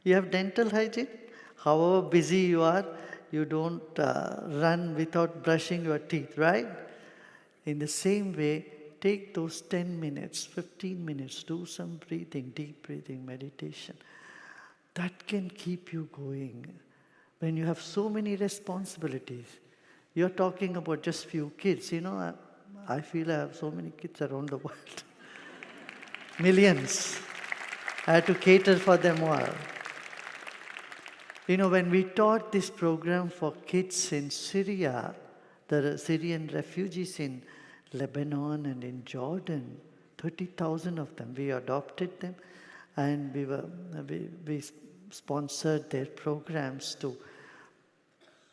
You have dental hygiene. However busy you are, you don't run without brushing your teeth, right? In the same way, take those 10 minutes, 15 minutes, do some breathing, deep breathing, meditation. That can keep you going. When you have so many responsibilities, you're talking about just few kids. I feel I have so many kids around the world. Millions. I had to cater for them all. When we taught this program for kids in Syria, the Syrian refugees in Lebanon and in Jordan, 30,000 of them, we adopted them, and we sponsored their programs to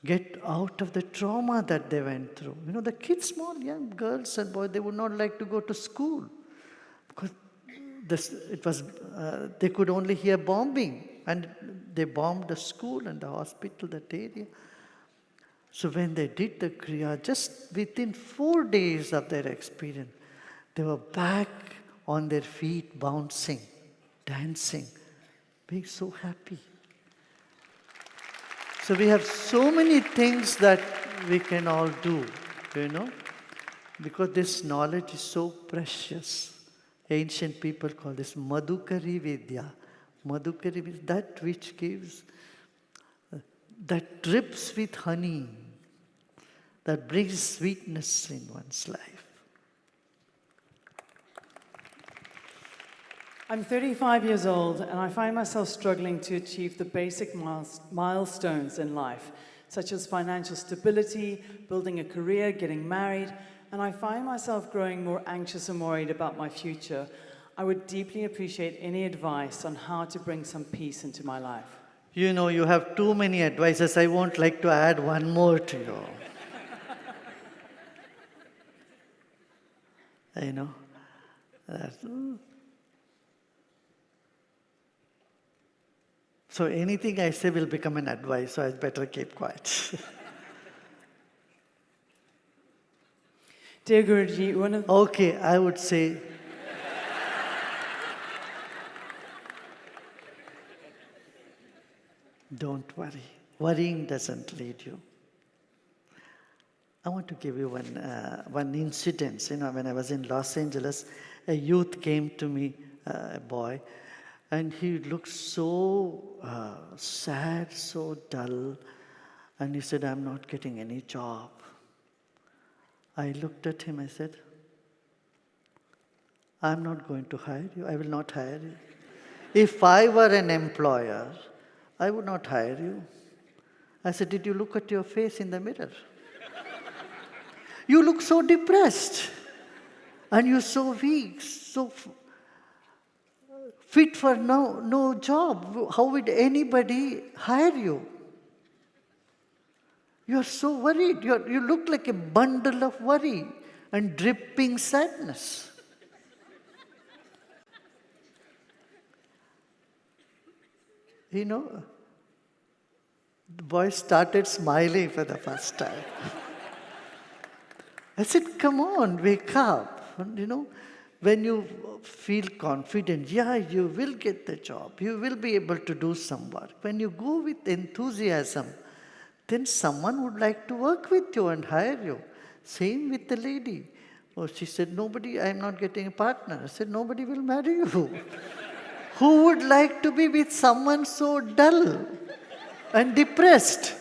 get out of the trauma that they went through. The kids, small young girls and boys, they would not like to go to school because they could only hear bombing, and they bombed the school and the hospital, that area. So when they did the Kriya, just within 4 days of their experience, they were back on their feet, bouncing, dancing, being so happy. So we have so many things that we can all do, because this knowledge is so precious. Ancient people call this Madhukari Vidya. Madhukari Vidya, that which gives, that drips with honey, that brings sweetness in one's life. I'm 35 years old, and I find myself struggling to achieve the basic milestones in life, such as financial stability, building a career, getting married, and I find myself growing more anxious and worried about my future. I would deeply appreciate any advice on how to bring some peace into my life. You have too many advices. I won't like to add one more to you. So anything I say will become an advice, so I better keep quiet. Dear Guruji, Okay, I would say, don't worry. Worrying doesn't lead you. I want to give you one incident. When I was in Los Angeles, a youth came to me, a boy, and he looked so sad, so dull, and he said, I'm not getting any job. I looked at him, I said, I'm not going to hire you. I will not hire you. If I were an employer, I would not hire you. I said, did you look at your face in the mirror? You look so depressed, and you're so weak, so fit for no job. How would anybody hire you? You're so worried. You look like a bundle of worry and dripping sadness. You know, the boy started smiling for the first time. I said, come on, wake up. And, when you feel confident, yeah, you will get the job. You will be able to do some work. When you go with enthusiasm, then someone would like to work with you and hire you. Same with the lady. Oh, she said, nobody, I'm not getting a partner. I said, nobody will marry you. Who would like to be with someone so dull and depressed?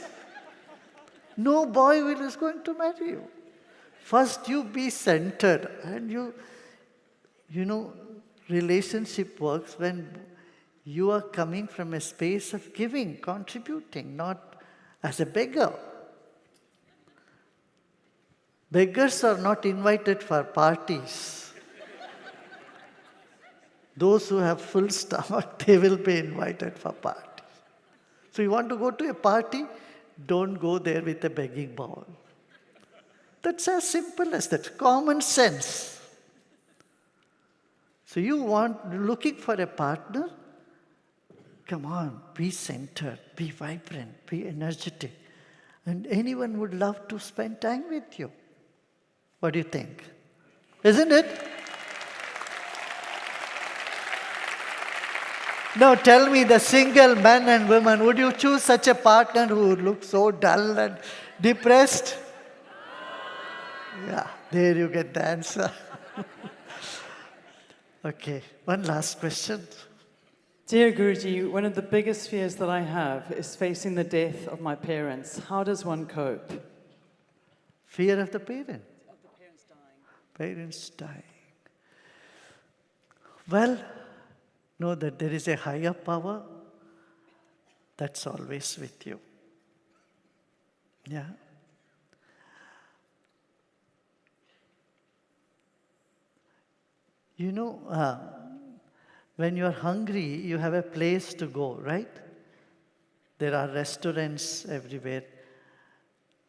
No boy is going to marry you. First, you be centered, and relationship works when you are coming from a space of giving, contributing, not as a beggar. Beggars are not invited for parties. Those who have full stomach, they will be invited for parties. So you want to go to a party, don't go there with a begging bowl. That's as simple as that. Common sense. So looking for a partner? Come on, be centered, be vibrant, be energetic. And anyone would love to spend time with you. What do you think? Isn't it? Now tell me, the single men and women, would you choose such a partner who would look so dull and depressed? Yeah, there you get the answer. Okay, one last question. Dear Guruji, one of the biggest fears that I have is facing the death of my parents. How does one cope? Fear of the parent. Of the parents dying. Parents dying. Well, know that there is a higher power that's always with you. Yeah. When you're hungry, you have a place to go, right? There are restaurants everywhere.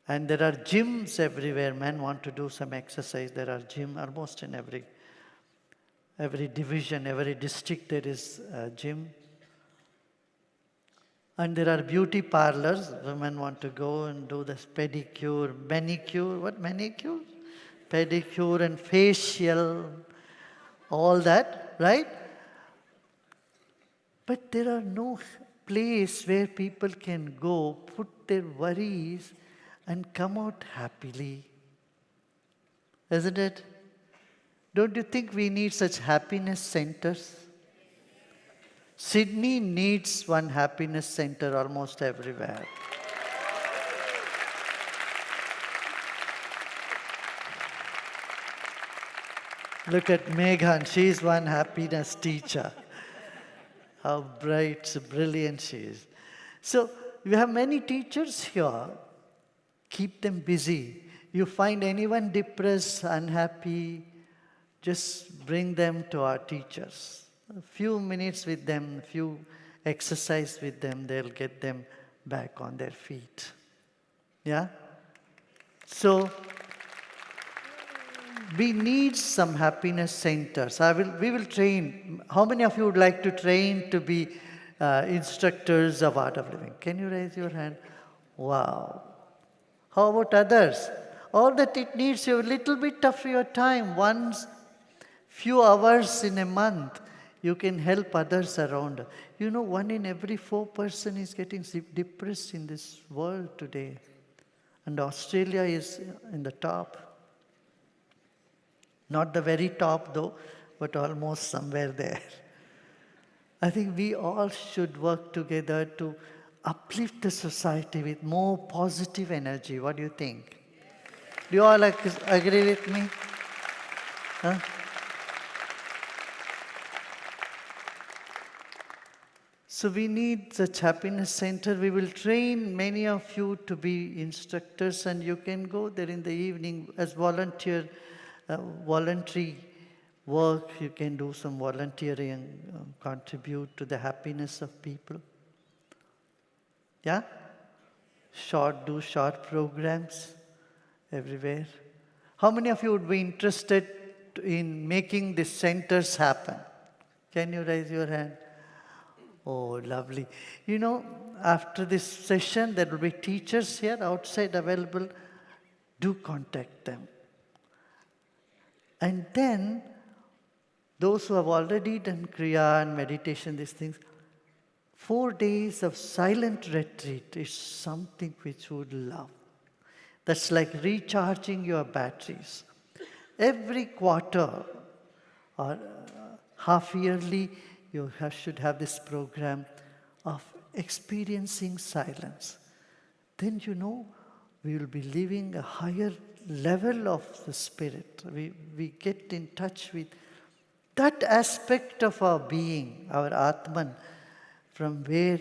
And there are gyms everywhere. Men want to do some exercise. There are gyms almost in every division, every district there is a gym. And there are beauty parlors. Women want to go and do this pedicure, manicure. What manicure? Pedicure and facial, all that, right? But there are no place where people can go, put their worries, and come out happily. Isn't it? Don't you think we need such happiness centers? Sydney needs one happiness center almost everywhere. Look at Meghan, she's one happiness teacher. How bright, brilliant she is. So, we have many teachers here. Keep them busy. You find anyone depressed, unhappy, just bring them to our teachers. A few minutes with them, few exercise with them, they'll get them back on their feet. Yeah? So, we need some happiness centers. We will train. How many of you would like to train to be instructors of Art of Living? Can you raise your hand? Wow. How about others? All that it needs you a little bit of your time, few hours in a month. You can help others around. 1 in every 4 person is getting depressed in this world today. And Australia is in the top. Not the very top though, but almost somewhere there. I think we all should work together to uplift the society with more positive energy. What do you think? Do you all agree with me? Huh? So we need such happiness center. We will train many of you to be instructors, and you can go there in the evening as voluntary work. You can do some volunteering and contribute to the happiness of people. Yeah? do short programs everywhere. How many of you would be interested in making these centers happen? Can you raise your hand? Oh, lovely. You know, after this session, there will be teachers here outside available. Do contact them. And then, those who have already done Kriya and meditation, these things, 4 days of silent retreat is something which you would love. That's like recharging your batteries. Every quarter or half yearly, should have this program of experiencing silence. Then we will be living a higher level of the spirit. We get in touch with that aspect of our being, our Atman, from where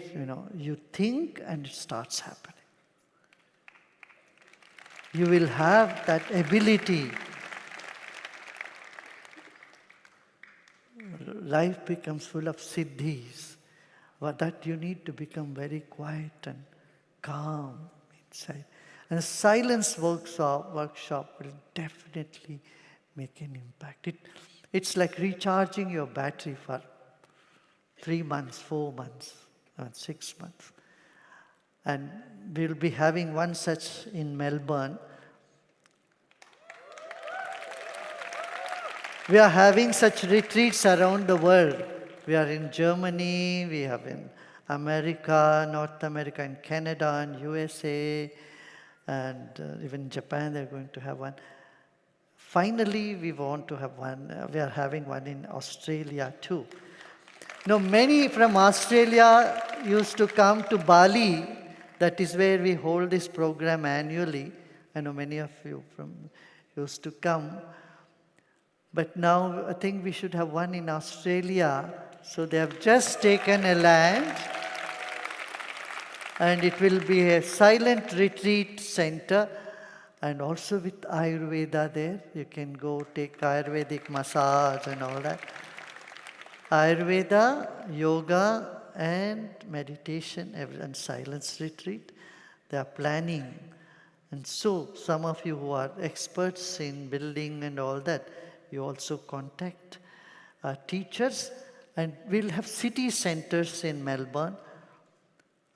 you think and it starts happening. You will have that ability. Life becomes full of siddhis, but that you need to become very quiet and calm inside. And a silence workshop will definitely make an impact. It's like recharging your battery for 3 months, 4 months, 6 months. And we'll be having one such in Melbourne. We are having such retreats around the world. We are in Germany, we have in America, North America, and Canada, and USA, and even Japan, they're going to have one. Finally, we want to have one. We are having one in Australia too. Now, many from Australia used to come to Bali. That is where we hold this program annually. I know many of you used to come. But now I think we should have one in Australia. So they have just taken a land. And it will be a silent retreat center. And also with Ayurveda there. You can go take Ayurvedic massage and all that. Ayurveda, yoga, and meditation and silence retreat. They are planning. And so some of you who are experts in building and all that, you also contact teachers, and we'll have city centers in Melbourne.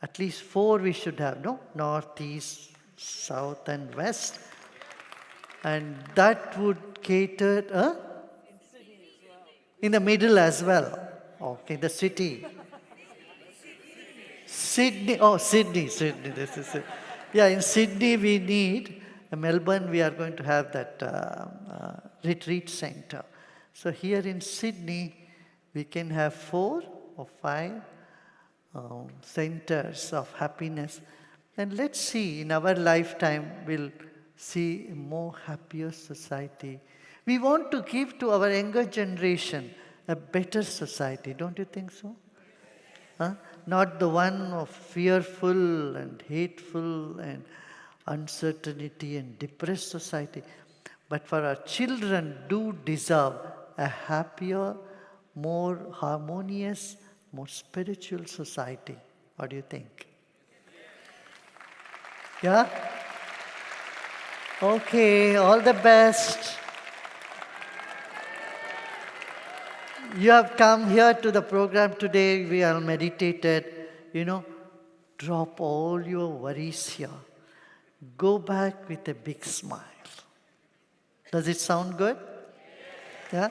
At least 4 we should have, no? North, east, south, and west. And that would cater, in the middle as well. Okay, the city. Sydney. This is it. Yeah, in Sydney we need. In Melbourne we are going to have that retreat center. So here in Sydney we can have 4 or 5 centers of happiness. And let's see, in our lifetime we'll see a more happier society. We want to give to our younger generation a better society, don't you think so? Not the one of fearful and hateful and uncertainty and depressed society. But for our children do deserve a happier, more harmonious, more spiritual society. What do you think? Yeah? Okay, all the best. You have come here to the program today. We are meditated. Drop all your worries here. Go back with a big smile. Does it sound good? Yeah?